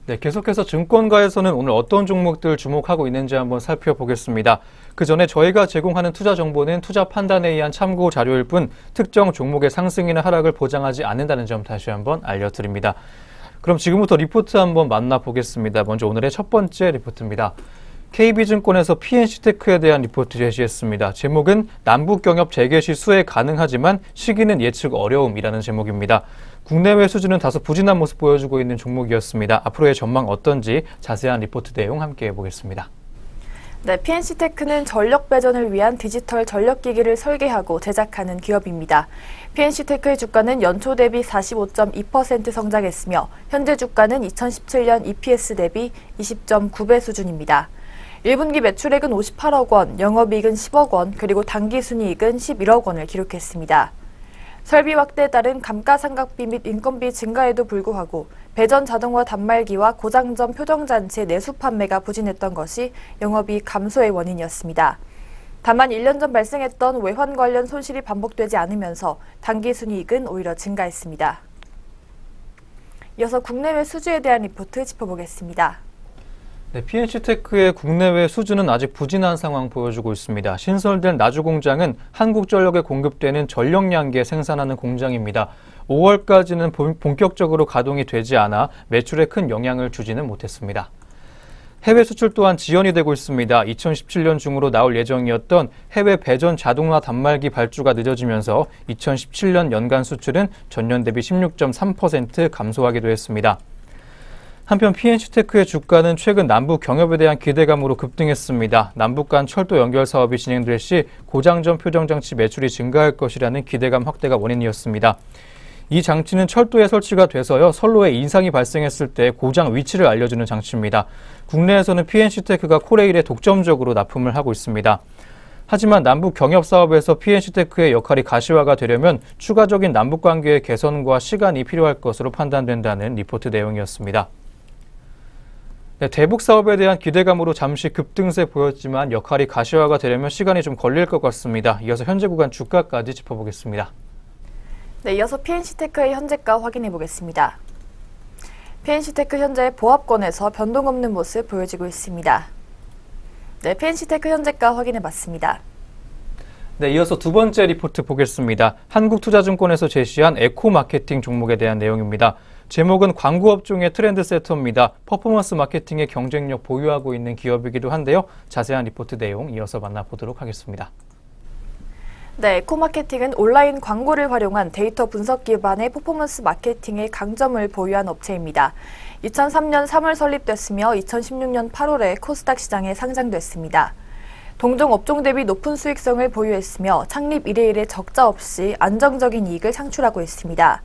네, 계속해서 증권가에서는 오늘 어떤 종목들 주목하고 있는지 한번 살펴보겠습니다. 그 전에 저희가 제공하는 투자 정보는 투자 판단에 의한 참고 자료일 뿐 특정 종목의 상승이나 하락을 보장하지 않는다는 점 다시 한번 알려드립니다. 그럼 지금부터 리포트 한번 만나보겠습니다. 먼저 오늘의 첫 번째 리포트입니다. KB증권에서 PNC테크에 대한 리포트 제시했습니다. 제목은 남북경협 재개시 수혜 가능하지만 시기는 예측 어려움이라는 제목입니다. 국내외 수준은 다소 부진한 모습 보여주고 있는 종목이었습니다. 앞으로의 전망 어떤지 자세한 리포트 내용 함께 해보겠습니다. 네, PNC테크는 전력 배전을 위한 디지털 전력기기를 설계하고 제작하는 기업입니다. PNC테크의 주가는 연초 대비 45.2% 성장했으며 현재 주가는 2017년 EPS 대비 20.9배 수준입니다. 1분기 매출액은 58억 원, 영업이익은 10억 원, 그리고 당기순이익은 11억 원을 기록했습니다. 설비 확대에 따른 감가상각비 및 인건비 증가에도 불구하고 배전 자동화 단말기와 고장점 표정장치 내수 판매가 부진했던 것이 영업이익 감소의 원인이었습니다. 다만 1년 전 발생했던 외환 관련 손실이 반복되지 않으면서 당기순이익은 오히려 증가했습니다. 이어서 국내외 수주에 대한 리포트 짚어보겠습니다. 네, PNC테크의 국내외 수주는 아직 부진한 상황 보여주고 있습니다. 신설된 나주 공장은 한국전력에 공급되는 전력량계 생산하는 공장입니다. 5월까지는 본격적으로 가동이 되지 않아 매출에 큰 영향을 주지는 못했습니다. 해외 수출 또한 지연이 되고 있습니다. 2017년 중으로 나올 예정이었던 해외 배전 자동화 단말기 발주가 늦어지면서 2017년 연간 수출은 전년 대비 16.3% 감소하기도 했습니다. 한편 PNC테크의 주가는 최근 남북 경협에 대한 기대감으로 급등했습니다. 남북 간 철도 연결 사업이 진행될 시 고장점 표정장치 매출이 증가할 것이라는 기대감 확대가 원인이었습니다. 이 장치는 철도에 설치가 돼서요, 선로에 인상이 발생했을 때 고장 위치를 알려주는 장치입니다. 국내에서는 PNC테크가 코레일에 독점적으로 납품을 하고 있습니다. 하지만 남북 경협 사업에서 PNC테크의 역할이 가시화가 되려면 추가적인 남북 관계의 개선과 시간이 필요할 것으로 판단된다는 리포트 내용이었습니다. 네, 대북 사업에 대한 기대감으로 잠시 급등세 보였지만 역할이 가시화가 되려면 시간이 좀 걸릴 것 같습니다. 이어서 현재 구간 주가까지 짚어보겠습니다. 네, 이어서 PNC테크의 현재가 확인해 보겠습니다. PNC테크 현재 보합권에서 변동 없는 모습 보여지고 있습니다. 네, PNC테크 현재가 확인해 봤습니다. 네, 이어서 두 번째 리포트 보겠습니다. 한국투자증권에서 제시한 에코마케팅 종목에 대한 내용입니다. 제목은 광고업종의 트렌드 세터입니다. 퍼포먼스 마케팅의 경쟁력 보유하고 있는 기업이기도 한데요. 자세한 리포트 내용 이어서 만나보도록 하겠습니다. 네, 에코마케팅은 온라인 광고를 활용한 데이터 분석 기반의 퍼포먼스 마케팅의 강점을 보유한 업체입니다. 2003년 3월 설립됐으며 2016년 8월에 코스닥 시장에 상장됐습니다. 동종 업종 대비 높은 수익성을 보유했으며 창립 이래 적자 없이 안정적인 이익을 창출하고 있습니다.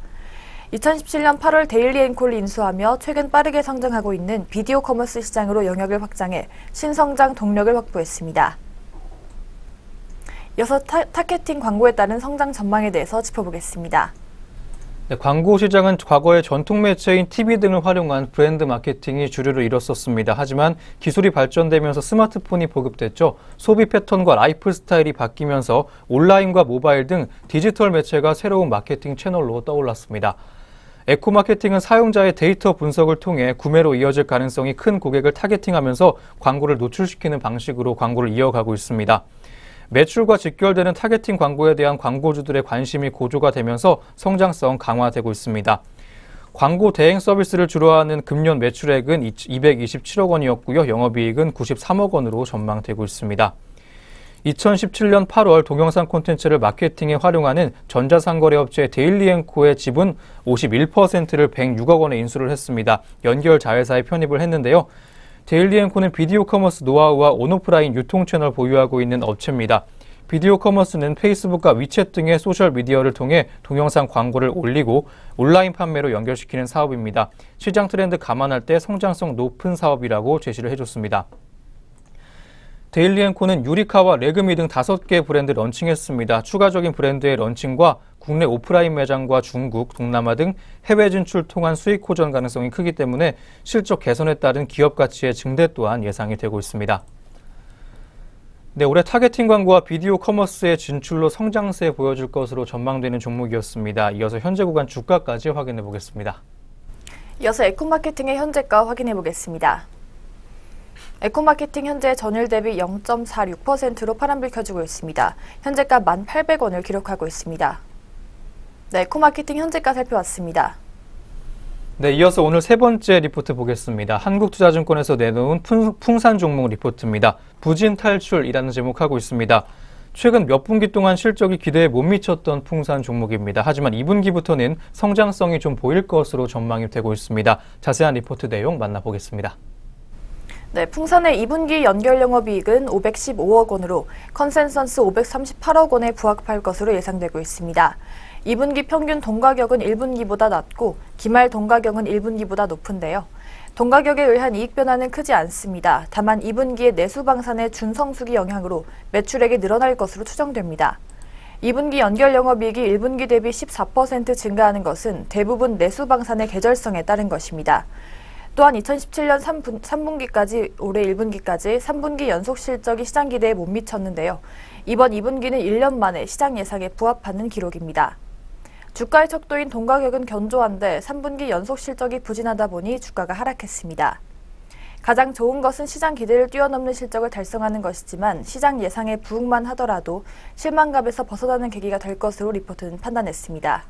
2017년 8월 데일리앤콜을 인수하며 최근 빠르게 성장하고 있는 비디오 커머스 시장으로 영역을 확장해 신성장 동력을 확보했습니다. 이어서 타겟팅 광고에 따른 성장 전망에 대해서 짚어보겠습니다. 네, 광고 시장은 과거에 전통 매체인 TV 등을 활용한 브랜드 마케팅이 주류를 이뤘었습니다. 하지만 기술이 발전되면서 스마트폰이 보급됐죠. 소비 패턴과 라이프 스타일이 바뀌면서 온라인과 모바일 등 디지털 매체가 새로운 마케팅 채널로 떠올랐습니다. 에코마케팅은 사용자의 데이터 분석을 통해 구매로 이어질 가능성이 큰 고객을 타겟팅하면서 광고를 노출시키는 방식으로 광고를 이어가고 있습니다. 매출과 직결되는 타겟팅 광고에 대한 광고주들의 관심이 고조가 되면서 성장성 강화되고 있습니다. 광고 대행 서비스를 주로 하는 금년 매출액은 227억 원이었고요. 영업이익은 93억 원으로 전망되고 있습니다. 2017년 8월 동영상 콘텐츠를 마케팅에 활용하는 전자상거래업체 데일리앤코의 지분 51%를 106억 원에 인수를 했습니다. 연결 자회사에 편입을 했는데요. 데일리앤코는 비디오 커머스 노하우와 온오프라인 유통 채널 보유하고 있는 업체입니다. 비디오 커머스는 페이스북과 위챗 등의 소셜미디어를 통해 동영상 광고를 올리고 온라인 판매로 연결시키는 사업입니다. 시장 트렌드 감안할 때 성장성 높은 사업이라고 제시를 해줬습니다. 데일리앤코는 유리카와 레그미 등 5개 브랜드 런칭했습니다. 추가적인 브랜드의 런칭과 국내 오프라인 매장과 중국, 동남아 등 해외 진출 통한 수익 호전 가능성이 크기 때문에 실적 개선에 따른 기업 가치의 증대 또한 예상이 되고 있습니다. 네, 올해 타겟팅 광고와 비디오 커머스의 진출로 성장세 보여줄 것으로 전망되는 종목이었습니다. 이어서 현재 구간 주가까지 확인해 보겠습니다. 이어서 에코마케팅의 현재가 확인해 보겠습니다. 에코마케팅 현재 전일 대비 0.46%로 파란불 켜지고 있습니다. 현재가 1,800원을 기록하고 있습니다. 네, 에코마케팅 현재가 살펴봤습니다. 네, 이어서 오늘 세 번째 리포트 보겠습니다. 한국투자증권에서 내놓은 풍산 종목 리포트입니다. 부진 탈출이라는 제목하고 있습니다. 최근 몇 분기 동안 실적이 기대에 못 미쳤던 풍산 종목입니다. 하지만 2분기부터는 성장성이 좀 보일 것으로 전망이 되고 있습니다. 자세한 리포트 내용 만나보겠습니다. 네, 풍산의 2분기 연결 영업이익은 515억 원으로 컨센서스 538억 원에 부합할 것으로 예상되고 있습니다. 2분기 평균 동가격은 1분기보다 낮고 기말 동가격은 1분기보다 높은데요. 동가격에 의한 이익 변화는 크지 않습니다. 다만 2분기의 내수 방산의 준성수기 영향으로 매출액이 늘어날 것으로 추정됩니다. 2분기 연결 영업이익이 1분기 대비 14% 증가하는 것은 대부분 내수 방산의 계절성에 따른 것입니다. 또한 2017년 3분기까지 올해 1분기까지 3분기 연속 실적이 시장 기대에 못 미쳤는데요. 이번 2분기는 1년 만에 시장 예상에 부합하는 기록입니다. 주가의 척도인 동가격은 견조한데 3분기 연속 실적이 부진하다 보니 주가가 하락했습니다. 가장 좋은 것은 시장 기대를 뛰어넘는 실적을 달성하는 것이지만 시장 예상에 부응만 하더라도 실망감에서 벗어나는 계기가 될 것으로 리포트는 판단했습니다.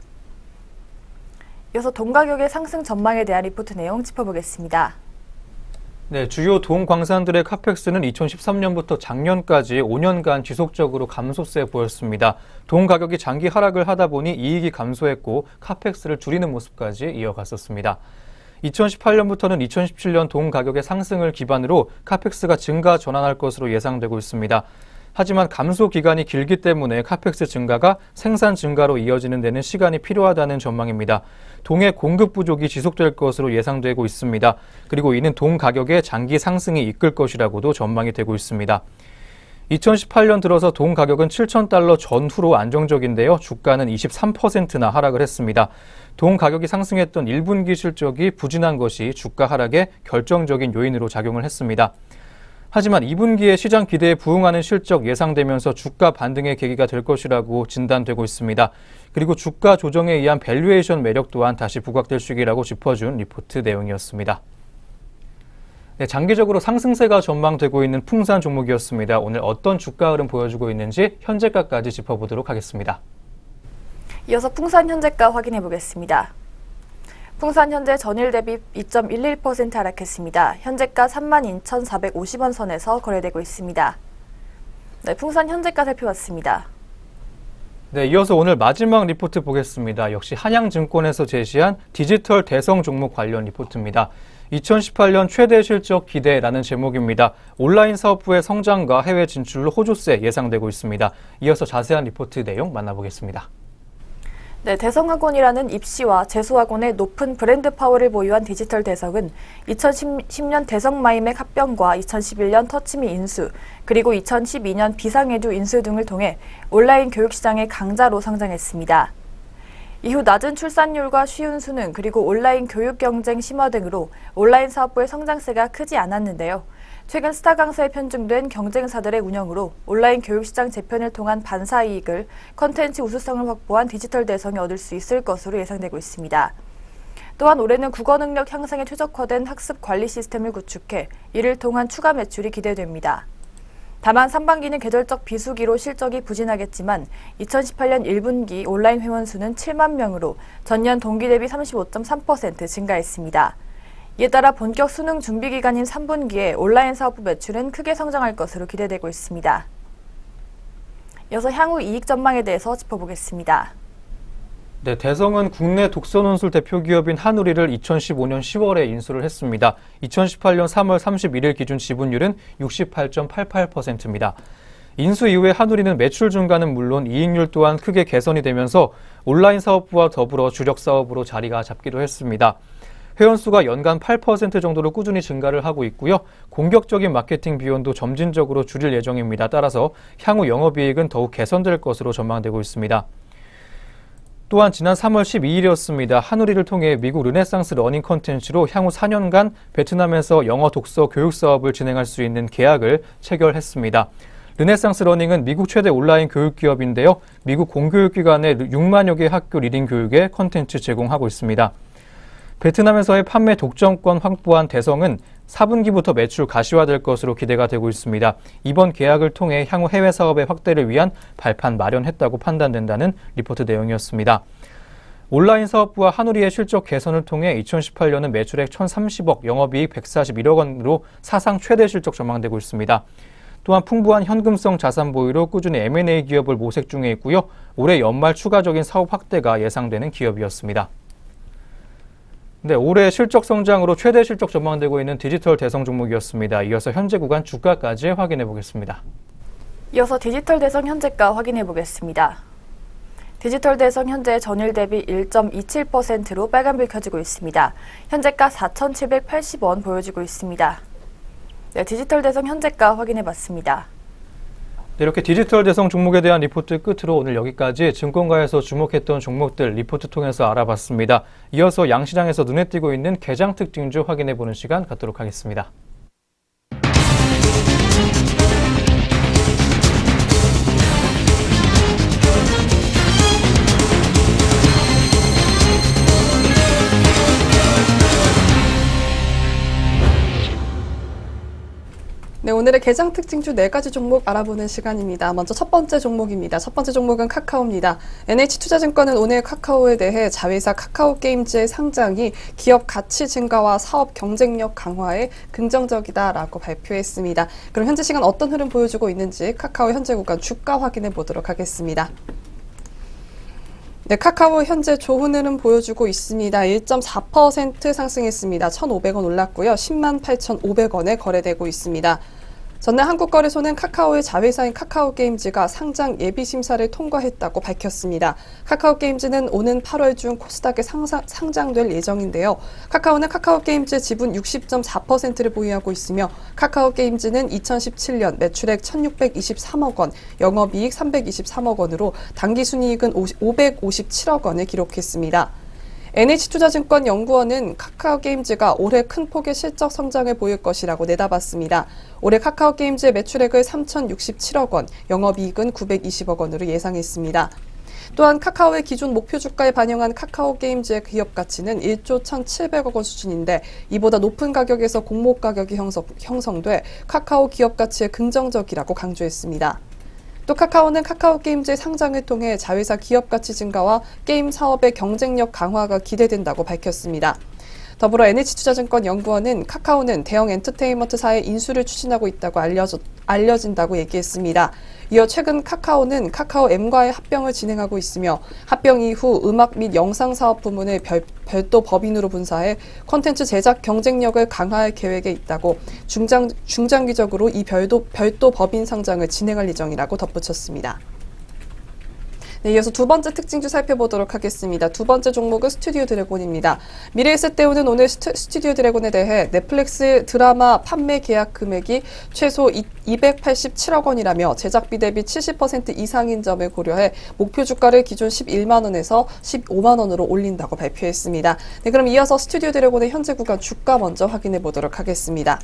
이어서 동가격의 상승 전망에 대한 리포트 내용 짚어보겠습니다. 네, 주요 동광산들의 카펙스는 2013년부터 작년까지 5년간 지속적으로 감소세 보였습니다. 동 가격이 장기 하락을 하다 보니 이익이 감소했고 카펙스를 줄이는 모습까지 이어갔었습니다. 2018년부터는 2017년 동 가격의 상승을 기반으로 카펙스가 증가 전환할 것으로 예상되고 있습니다. 하지만 감소 기간이 길기 때문에 카펙스 증가가 생산 증가로 이어지는 데는 시간이 필요하다는 전망입니다. 동의 공급 부족이 지속될 것으로 예상되고 있습니다. 그리고 이는 동 가격의 장기 상승이 이끌 것이라고도 전망이 되고 있습니다. 2018년 들어서 동 가격은 7,000달러 전후로 안정적인데요. 주가는 23%나 하락을 했습니다. 동 가격이 상승했던 1분기 실적이 부진한 것이 주가 하락의 결정적인 요인으로 작용을 했습니다. 하지만 2분기에 시장 기대에 부응하는 실적 예상되면서 주가 반등의 계기가 될 것이라고 진단되고 있습니다. 그리고 주가 조정에 의한 밸류에이션 매력 또한 다시 부각될 시기라고 짚어준 리포트 내용이었습니다. 네, 장기적으로 상승세가 전망되고 있는 풍산 종목이었습니다. 오늘 어떤 주가 흐름 보여주고 있는지 현재가까지 짚어보도록 하겠습니다. 이어서 풍산 현재가 확인해 보겠습니다. 풍산 현재 전일 대비 2.11% 하락했습니다. 현재가 32,450원 선에서 거래되고 있습니다. 네, 풍산 현재가 살펴봤습니다. 네, 이어서 오늘 마지막 리포트 보겠습니다. 역시 한양증권에서 제시한 디지털 대성 종목 관련 리포트입니다. 2018년 최대 실적 기대라는 제목입니다. 온라인 사업부의 성장과 해외 진출로 호조세 예상되고 있습니다. 이어서 자세한 리포트 내용 만나보겠습니다. 네, 대성학원이라는 입시와 재수학원의 높은 브랜드 파워를 보유한 디지털 대성은 2010년 대성마이맥 합병과 2011년 터치미 인수, 그리고 2012년 비상에듀 인수 등을 통해 온라인 교육시장의 강자로 성장했습니다. 이후 낮은 출산율과 쉬운 수능, 그리고 온라인 교육 경쟁 심화 등으로 온라인 사업부의 성장세가 크지 않았는데요. 최근 스타 강사에 편중된 경쟁사들의 운영으로 온라인 교육시장 재편을 통한 반사 이익을 컨텐츠 우수성을 확보한 디지털 대성이 얻을 수 있을 것으로 예상되고 있습니다. 또한 올해는 국어 능력 향상에 최적화된 학습 관리 시스템을 구축해 이를 통한 추가 매출이 기대됩니다. 다만 상반기는 계절적 비수기로 실적이 부진하겠지만 2018년 1분기 온라인 회원 수는 7만 명으로 전년 동기 대비 35.3% 증가했습니다. 이에 따라 본격 수능 준비 기간인 3분기에 온라인 사업부 매출은 크게 성장할 것으로 기대되고 있습니다. 이어서 향후 이익 전망에 대해서 짚어보겠습니다. 네, 대성은 국내 독서논술 대표 기업인 한우리를 2015년 10월에 인수를 했습니다. 2018년 3월 31일 기준 지분율은 68.88%입니다. 인수 이후에 한우리는 매출 증가는 물론 이익률 또한 크게 개선이 되면서 온라인 사업부와 더불어 주력 사업으로 자리가 잡기도 했습니다. 회원수가 연간 8% 정도로 꾸준히 증가를 하고 있고요. 공격적인 마케팅 비용도 점진적으로 줄일 예정입니다. 따라서 향후 영업이익은 더욱 개선될 것으로 전망되고 있습니다. 또한 지난 3월 12일이었습니다. 한우리를 통해 미국 르네상스 러닝 컨텐츠로 향후 4년간 베트남에서 영어 독서 교육 사업을 진행할 수 있는 계약을 체결했습니다. 르네상스 러닝은 미국 최대 온라인 교육 기업인데요. 미국 공교육기관의 6만여 개 학교 리딩 교육에 컨텐츠 제공하고 있습니다. 베트남에서의 판매 독점권 확보한 대성은 4분기부터 매출 가시화될 것으로 기대가 되고 있습니다. 이번 계약을 통해 향후 해외 사업의 확대를 위한 발판 마련했다고 판단된다는 리포트 내용이었습니다. 온라인 사업부와 하누리의 실적 개선을 통해 2018년은 매출액 1,030억, 영업이익 141억 원으로 사상 최대 실적 전망되고 있습니다. 또한 풍부한 현금성 자산 보유로 꾸준히 M&A 기업을 모색 중에 있고요. 올해 연말 추가적인 사업 확대가 예상되는 기업이었습니다. 네, 올해 실적 성장으로 최대 실적 전망되고 있는 디지털 대성 종목이었습니다. 이어서 현재 구간 주가까지 확인해 보겠습니다. 이어서 디지털 대성 현재가 확인해 보겠습니다. 디지털 대성 현재 전일 대비 1.27%로 빨간불 켜지고 있습니다. 현재가 4,780원 보여지고 있습니다. 네, 디지털 대성 현재가 확인해 봤습니다. 네, 이렇게 디지털 대성 종목에 대한 리포트 끝으로 오늘 여기까지 증권가에서 주목했던 종목들 리포트 통해서 알아봤습니다. 이어서 양시장에서 눈에 띄고 있는 개장 특징주 확인해 보는 시간 갖도록 하겠습니다. 네, 오늘의 개장 특징주 4가지 종목 알아보는 시간입니다. 먼저 첫 번째 종목입니다. 첫 번째 종목은 카카오입니다. NH투자증권은 오늘 카카오에 대해 자회사 카카오게임즈의 상장이 기업 가치 증가와 사업 경쟁력 강화에 긍정적이다라고 발표했습니다. 그럼 현재 시간 어떤 흐름 보여주고 있는지 카카오 현재 구간 주가 확인해 보도록 하겠습니다. 네, 카카오 현재 좋은 흐름 보여주고 있습니다. 1.4% 상승했습니다. 1,500원 올랐고요. 108,500원에 거래되고 있습니다. 전날 한국거래소는 카카오의 자회사인 카카오게임즈가 상장 예비심사를 통과했다고 밝혔습니다. 카카오게임즈는 오는 8월 중 코스닥에 상장될 예정인데요. 카카오는 카카오게임즈 지분 60.4%를 보유하고 있으며 카카오게임즈는 2017년 매출액 1,623억 원, 영업이익 323억 원으로 당기순이익은 557억 원을 기록했습니다. NH투자증권 연구원은 카카오게임즈가 올해 큰 폭의 실적 성장을 보일 것이라고 내다봤습니다. 올해 카카오게임즈의 매출액을 3,067억 원, 영업이익은 920억 원으로 예상했습니다. 또한 카카오의 기존 목표 주가에 반영한 카카오게임즈의 기업 가치는 1조 1,700억 원 수준인데 이보다 높은 가격에서 공모 가격이 형성돼 카카오 기업 가치에 긍정적이라고 강조했습니다. 또 카카오는 카카오게임즈의 상장을 통해 자회사 기업 가치 증가와 게임 사업의 경쟁력 강화가 기대된다고 밝혔습니다. 더불어 NH투자증권 연구원은 카카오는 대형 엔터테인먼트사의 인수를 추진하고 있다고 알려진다고 얘기했습니다. 이어 최근 카카오는 카카오M과의 합병을 진행하고 있으며 합병 이후 음악 및 영상 사업 부문을 별도 법인으로 분사해 콘텐츠 제작 경쟁력을 강화할 계획에 있다고 중장기적으로 이 별도 법인 상장을 진행할 예정이라고 덧붙였습니다. 네, 이어서 두 번째 특징주 살펴보도록 하겠습니다. 두 번째 종목은 스튜디오 드래곤입니다. 미래에셋대우는 오늘 스튜디오 드래곤에 대해 넷플릭스 드라마 판매 계약 금액이 최소 287억 원이라며 제작비 대비 70% 이상인 점을 고려해 목표 주가를 기존 11만 원에서 15만 원으로 올린다고 발표했습니다. 네, 그럼 이어서 스튜디오 드래곤의 현재 구간 주가 먼저 확인해 보도록 하겠습니다.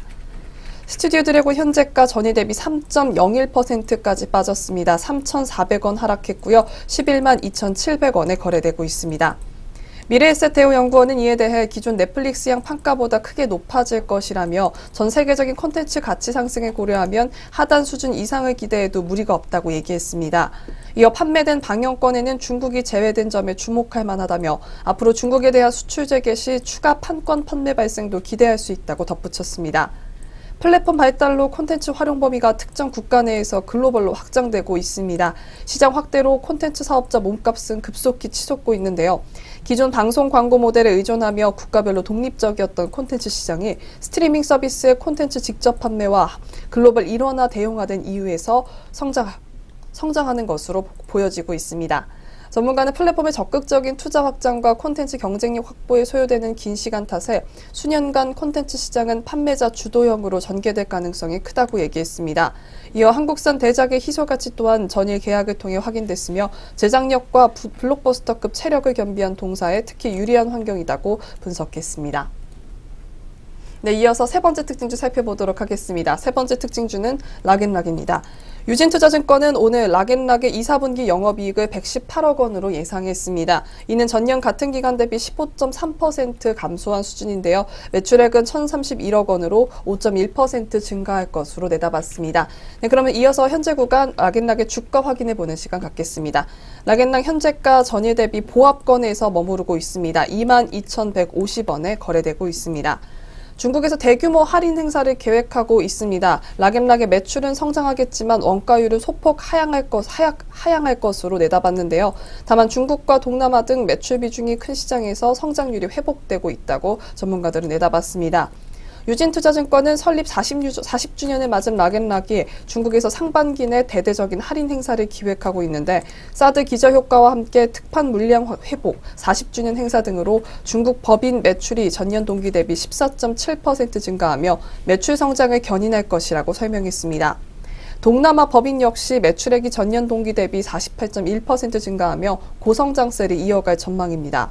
스튜디오 드래곤 현재가 전일 대비 3.01%까지 빠졌습니다. 3,400원 하락했고요. 11만 2,700원에 거래되고 있습니다. 미래에셋대우 연구원은 이에 대해 기존 넷플릭스양 판가보다 크게 높아질 것이라며 전 세계적인 콘텐츠 가치 상승을 고려하면 하단 수준 이상을 기대해도 무리가 없다고 얘기했습니다. 이어 판매된 방영권에는 중국이 제외된 점에 주목할 만하다며 앞으로 중국에 대한 수출 재개 시 추가 판권 판매 발생도 기대할 수 있다고 덧붙였습니다. 플랫폼 발달로 콘텐츠 활용 범위가 특정 국가 내에서 글로벌로 확장되고 있습니다. 시장 확대로 콘텐츠 사업자 몸값은 급속히 치솟고 있는데요. 기존 방송 광고 모델에 의존하며 국가별로 독립적이었던 콘텐츠 시장이 스트리밍 서비스의 콘텐츠 직접 판매와 글로벌 일원화 대형화된 이유에서 성장하는 것으로 보여지고 있습니다. 전문가는 플랫폼의 적극적인 투자 확장과 콘텐츠 경쟁력 확보에 소요되는 긴 시간 탓에 수년간 콘텐츠 시장은 판매자 주도형으로 전개될 가능성이 크다고 얘기했습니다. 이어 한국산 대작의 희소 가치 또한 전일 계약을 통해 확인됐으며 제작력과 블록버스터급 체력을 겸비한 동사에 특히 유리한 환경이라고 분석했습니다. 네, 이어서 세 번째 특징주 살펴보도록 하겠습니다. 세 번째 특징주는 락앤락입니다. 유진투자증권은 오늘 락앤락의 2, 4분기 영업이익을 118억 원으로 예상했습니다. 이는 전년 같은 기간 대비 15.3% 감소한 수준인데요. 매출액은 1,031억 원으로 5.1% 증가할 것으로 내다봤습니다. 네, 그러면 이어서 현재 구간 락앤락의 주가 확인해보는 시간 갖겠습니다. 락앤락 현재가 전일 대비 보합권에서 머무르고 있습니다. 22,150원에 거래되고 있습니다. 중국에서 대규모 할인 행사를 계획하고 있습니다. 락앤락의 매출은 성장하겠지만 원가율은 소폭 하향할 것으로 내다봤는데요. 다만 중국과 동남아 등 매출 비중이 큰 시장에서 성장률이 회복되고 있다고 전문가들은 내다봤습니다. 유진투자증권은 설립 40주년을 맞은 락앤락이 중국에서 상반기 내 대대적인 할인 행사를 기획하고 있는데 사드 기저효과와 함께 특판 물량 회복, 40주년 행사 등으로 중국 법인 매출이 전년 동기 대비 14.7% 증가하며 매출 성장을 견인할 것이라고 설명했습니다. 동남아 법인 역시 매출액이 전년 동기 대비 48.1% 증가하며 고성장세를 이어갈 전망입니다.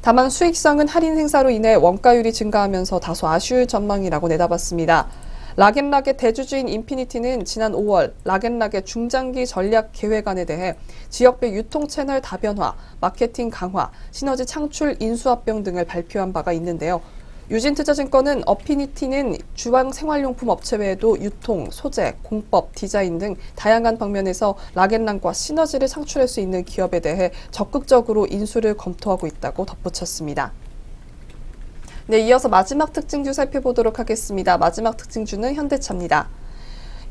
다만 수익성은 할인 행사로 인해 원가율이 증가하면서 다소 아쉬울 전망이라고 내다봤습니다. 락앤락의 대주주인 인피니티는 지난 5월 락앤락의 중장기 전략 계획안에 대해 지역별 유통 채널 다변화, 마케팅 강화, 시너지 창출 인수합병 등을 발표한 바가 있는데요. 유진투자증권은 어피니티는 주방 생활용품 업체 외에도 유통, 소재, 공법, 디자인 등 다양한 방면에서 락앤락과 시너지를 창출할 수 있는 기업에 대해 적극적으로 인수를 검토하고 있다고 덧붙였습니다. 네, 이어서 마지막 특징주 살펴보도록 하겠습니다. 마지막 특징주는 현대차입니다.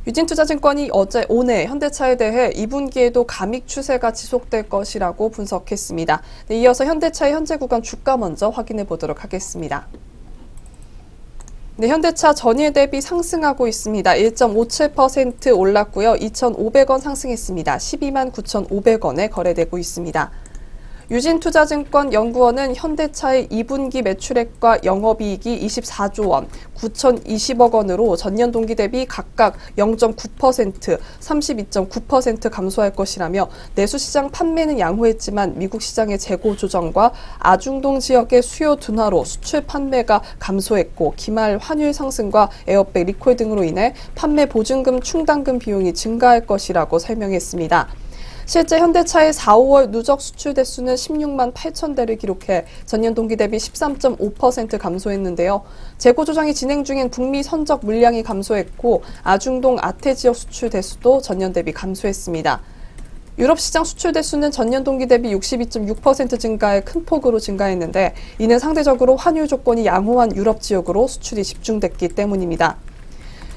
유진투자증권이 오늘 현대차에 대해 2분기에도 감익 추세가 지속될 것이라고 분석했습니다. 네, 이어서 현대차의 현재 구간 주가 먼저 확인해 보도록 하겠습니다. 네, 현대차 전일 대비 상승하고 있습니다. 1.57% 올랐고요. 2,500원 상승했습니다. 12만 9,500원에 거래되고 있습니다. 유진투자증권 연구원은 현대차의 2분기 매출액과 영업이익이 24조 원, 9,020억 원으로 전년 동기 대비 각각 0.9%, 32.9% 감소할 것이라며 내수시장 판매는 양호했지만 미국 시장의 재고 조정과 아중동 지역의 수요 둔화로 수출 판매가 감소했고 기말 환율 상승과 에어백 리콜 등으로 인해 판매 보증금 충당금 비용이 증가할 것이라고 설명했습니다. 실제 현대차의 4, 5월 누적 수출 대수는 16만 8천 대를 기록해 전년 동기 대비 13.5% 감소했는데요. 재고 조정이 진행 중인 북미 선적 물량이 감소했고 아중동 아태 지역 수출 대수도 전년 대비 감소했습니다. 유럽 시장 수출 대수는 전년 동기 대비 62.6% 증가해 큰 폭으로 증가했는데 이는 상대적으로 환율 조건이 양호한 유럽 지역으로 수출이 집중됐기 때문입니다.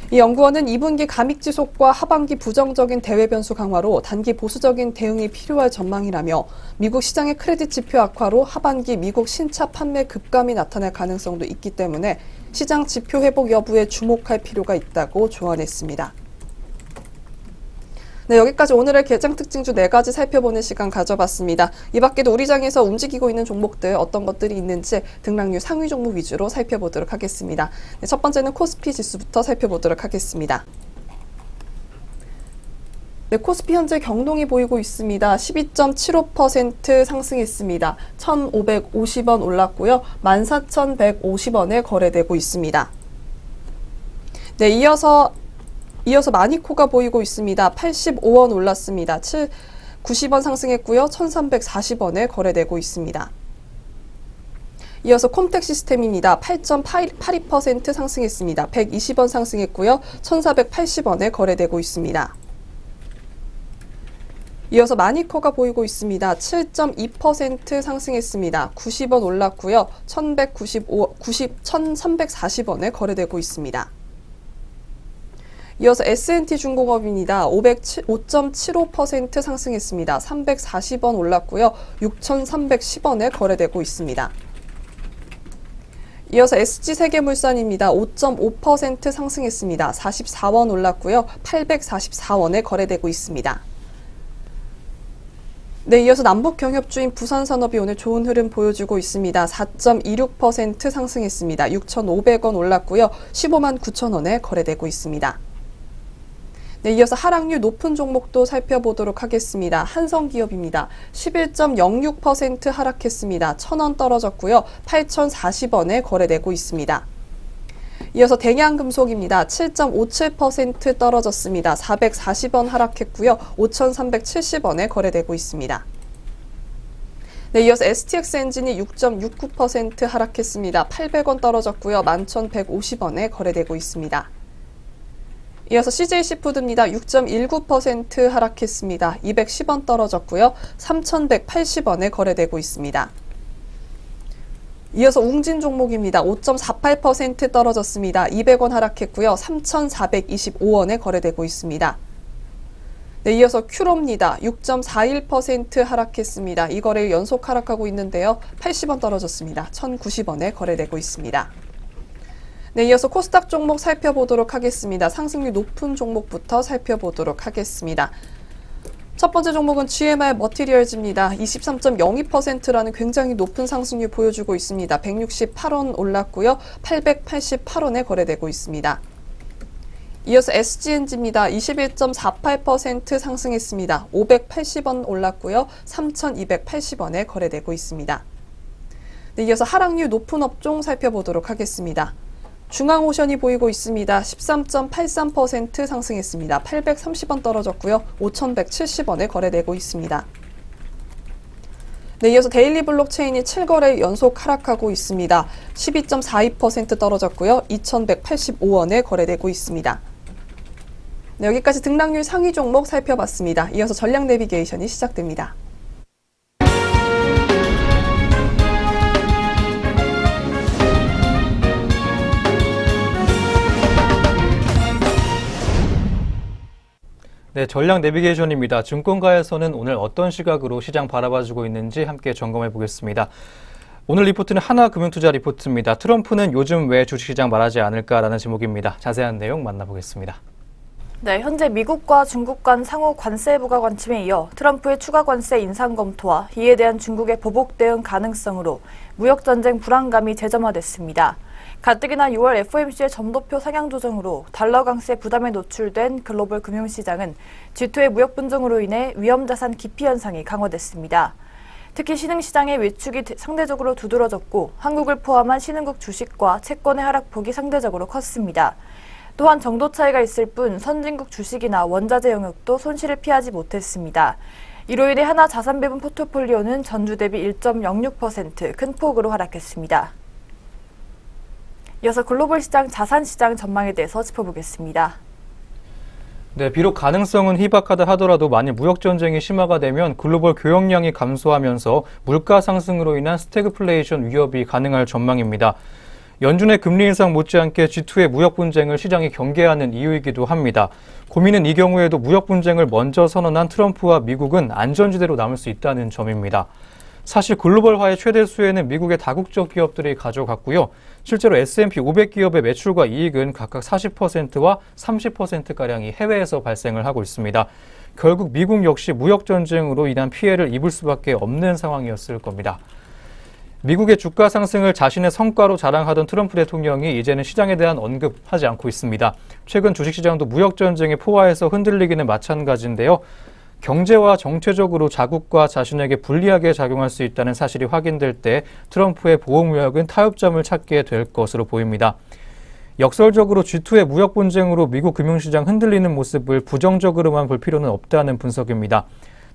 이 연구원은 2분기 감익 지속과 하반기 부정적인 대외 변수 강화로 단기 보수적인 대응이 필요할 전망이라며 미국 시장의 크레딧 지표 악화로 하반기 미국 신차 판매 급감이 나타날 가능성도 있기 때문에 시장 지표 회복 여부에 주목할 필요가 있다고 조언했습니다. 네, 여기까지 오늘의 개장 특징주 4가지 살펴보는 시간 가져봤습니다. 이 밖에도 우리 장에서 움직이고 있는 종목들 어떤 것들이 있는지 등락률 상위 종목 위주로 살펴보도록 하겠습니다. 네, 첫 번째는 코스피 지수부터 살펴보도록 하겠습니다. 네, 코스피 현재 경동이 보이고 있습니다. 12.75% 상승했습니다. 1,550원 올랐고요. 14,150원에 거래되고 있습니다. 네, 이어서 마니코가 보이고 있습니다. 85원 올랐습니다. 90원 상승했고요. 1340원에 거래되고 있습니다. 이어서 콤텍 시스템입니다. 8.82% 상승했습니다. 120원 상승했고요. 1480원에 거래되고 있습니다. 이어서 마니커가 보이고 있습니다. 7.2% 상승했습니다. 90원 올랐고요. 1340원에 거래되고 있습니다. 이어서 S&T 중공업입니다. 5.75% 상승했습니다. 340원 올랐고요. 6,310원에 거래되고 있습니다. 이어서 SG세계물산입니다. 5.5% 상승했습니다. 44원 올랐고요. 844원에 거래되고 있습니다. 네, 이어서 남북경협주인 부산산업이 오늘 좋은 흐름 보여주고 있습니다. 4.26% 상승했습니다. 6,500원 올랐고요. 15만 9천원에 거래되고 있습니다. 네, 이어서 하락률 높은 종목도 살펴보도록 하겠습니다. 한성기업입니다. 11.06% 하락했습니다. 1,000원 떨어졌고요. 8,040원에 거래되고 있습니다. 이어서 대양금속입니다. 7.57% 떨어졌습니다. 440원 하락했고요. 5,370원에 거래되고 있습니다. 네, 이어서 STX엔진이 6.69% 하락했습니다. 800원 떨어졌고요. 11,150원에 거래되고 있습니다. 이어서 CJ시푸드입니다. 6.19% 하락했습니다. 210원 떨어졌고요. 3,180원에 거래되고 있습니다. 이어서 웅진 종목입니다. 5.48% 떨어졌습니다. 200원 하락했고요. 3,425원에 거래되고 있습니다. 네, 이어서 큐로입니다. 6.41% 하락했습니다. 이 거래일 연속 하락하고 있는데요. 80원 떨어졌습니다. 1,090원에 거래되고 있습니다. 네, 이어서 코스닥 종목 살펴보도록 하겠습니다. 상승률 높은 종목부터 살펴보도록 하겠습니다. 첫 번째 종목은 GMR 머티리얼즈입니다. 23.02%라는 굉장히 높은 상승률 보여주고 있습니다. 168원 올랐고요. 888원에 거래되고 있습니다. 이어서 SG엔지입니다. 21.48% 상승했습니다. 580원 올랐고요. 3,280원에 거래되고 있습니다. 네, 이어서 하락률 높은 업종 살펴보도록 하겠습니다. 중앙오션이 보이고 있습니다. 13.83% 상승했습니다. 830원 떨어졌고요. 5,170원에 거래되고 있습니다. 네, 이어서 데일리 블록체인이 7거래 연속 하락하고 있습니다. 12.42% 떨어졌고요. 2,185원에 거래되고 있습니다. 네, 여기까지 등락률 상위 종목 살펴봤습니다. 이어서 전략 내비게이션이 시작됩니다. 네, 전략 내비게이션입니다. 증권가에서는 오늘 어떤 시각으로 시장 바라봐주고 있는지 함께 점검해 보겠습니다. 오늘 리포트는 하나금융투자 리포트입니다. 트럼프는 요즘 왜 주식시장 말하지 않을까라는 제목입니다. 자세한 내용 만나보겠습니다. 네, 현재 미국과 중국 간 상호 관세 부과 관침에 이어 트럼프의 추가 관세 인상 검토와 이에 대한 중국의 보복 대응 가능성으로 무역전쟁 불안감이 재점화됐습니다. 가뜩이나 6월 FOMC의 점도표 상향 조정으로 달러 강세 부담에 노출된 글로벌 금융시장은 G2의 무역 분쟁으로 인해 위험자산 기피 현상이 강화됐습니다. 특히 신흥시장의 위축이 상대적으로 두드러졌고 한국을 포함한 신흥국 주식과 채권의 하락폭이 상대적으로 컸습니다. 또한 정도 차이가 있을 뿐 선진국 주식이나 원자재 영역도 손실을 피하지 못했습니다. 이로 인해 하나 자산 배분 포트폴리오는 전주 대비 1.06% 큰 폭으로 하락했습니다. 이어서 글로벌 시장, 자산 시장 전망에 대해서 짚어보겠습니다. 네, 비록 가능성은 희박하다 하더라도 만일 무역 전쟁이 심화가 되면 글로벌 교역량이 감소하면서 물가 상승으로 인한 스태그플레이션 위협이 가능할 전망입니다. 연준의 금리 인상 못지않게 G2의 무역 분쟁을 시장이 경계하는 이유이기도 합니다. 고민은 이 경우에도 무역 분쟁을 먼저 선언한 트럼프와 미국은 안전지대로 남을 수 있다는 점입니다. 사실 글로벌화의 최대 수혜는 미국의 다국적 기업들이 가져갔고요. 실제로 S&P 500 기업의 매출과 이익은 각각 40%와 30%가량이 해외에서 발생을 하고 있습니다. 결국 미국 역시 무역 전쟁으로 인한 피해를 입을 수밖에 없는 상황이었을 겁니다. 미국의 주가 상승을 자신의 성과로 자랑하던 트럼프 대통령이 이제는 시장에 대한 언급하지 않고 있습니다. 최근 주식시장도 무역 전쟁에 포화해서 흔들리기는 마찬가지인데요. 경제와 정체적으로 자국과 자신에게 불리하게 작용할 수 있다는 사실이 확인될 때 트럼프의 보호무역은 타협점을 찾게 될 것으로 보입니다. 역설적으로 G2의 무역 분쟁으로 미국 금융시장 흔들리는 모습을 부정적으로만 볼 필요는 없다는 분석입니다.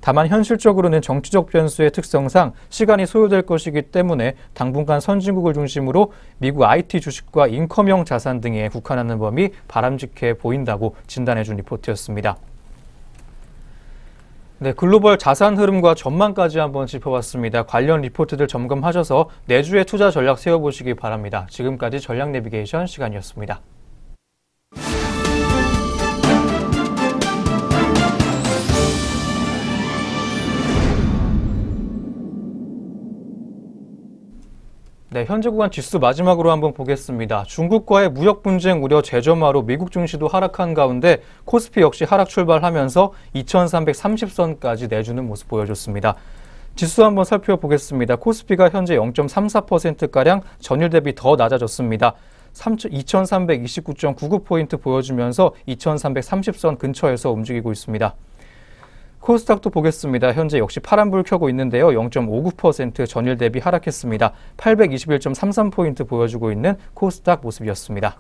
다만 현실적으로는 정치적 변수의 특성상 시간이 소요될 것이기 때문에 당분간 선진국을 중심으로 미국 IT 주식과 인컴형 자산 등에 국한하는 범위 바람직해 보인다고 진단해준 리포트였습니다. 네, 글로벌 자산 흐름과 전망까지 한번 짚어봤습니다. 관련 리포트들 점검하셔서 내주의 투자 전략 세워보시기 바랍니다. 지금까지 전략 내비게이션 시간이었습니다. 네, 현재 구간 지수 마지막으로 한번 보겠습니다. 중국과의 무역 분쟁 우려 재점화로 미국 증시도 하락한 가운데 코스피 역시 하락 출발하면서 2330선까지 내주는 모습 보여줬습니다. 지수 한번 살펴보겠습니다. 코스피가 현재 0.34%가량 전일 대비 더 낮아졌습니다. 2329.99포인트 보여주면서 2330선 근처에서 움직이고 있습니다. 코스닥도 보겠습니다. 현재 역시 파란불 켜고 있는데요. 0.59% 전일 대비 하락했습니다. 821.33포인트 보여주고 있는 코스닥 모습이었습니다.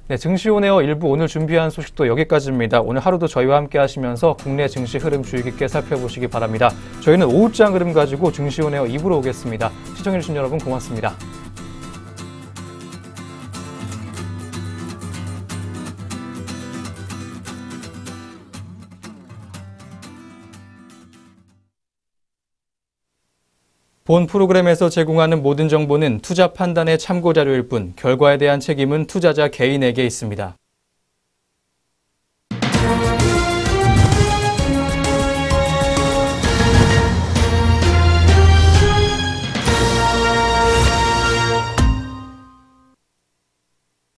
네, 증시온에어 1부 오늘 준비한 소식도 여기까지입니다. 오늘 하루도 저희와 함께 하시면서 국내 증시 흐름 주의 깊게 살펴보시기 바랍니다. 저희는 오후장 흐름 가지고 증시온에어 2부로 오겠습니다. 시청해주신 여러분 고맙습니다. 본 프로그램에서 제공하는 모든 정보는 투자 판단의 참고 자료일 뿐 결과에 대한 책임은 투자자 개인에게 있습니다.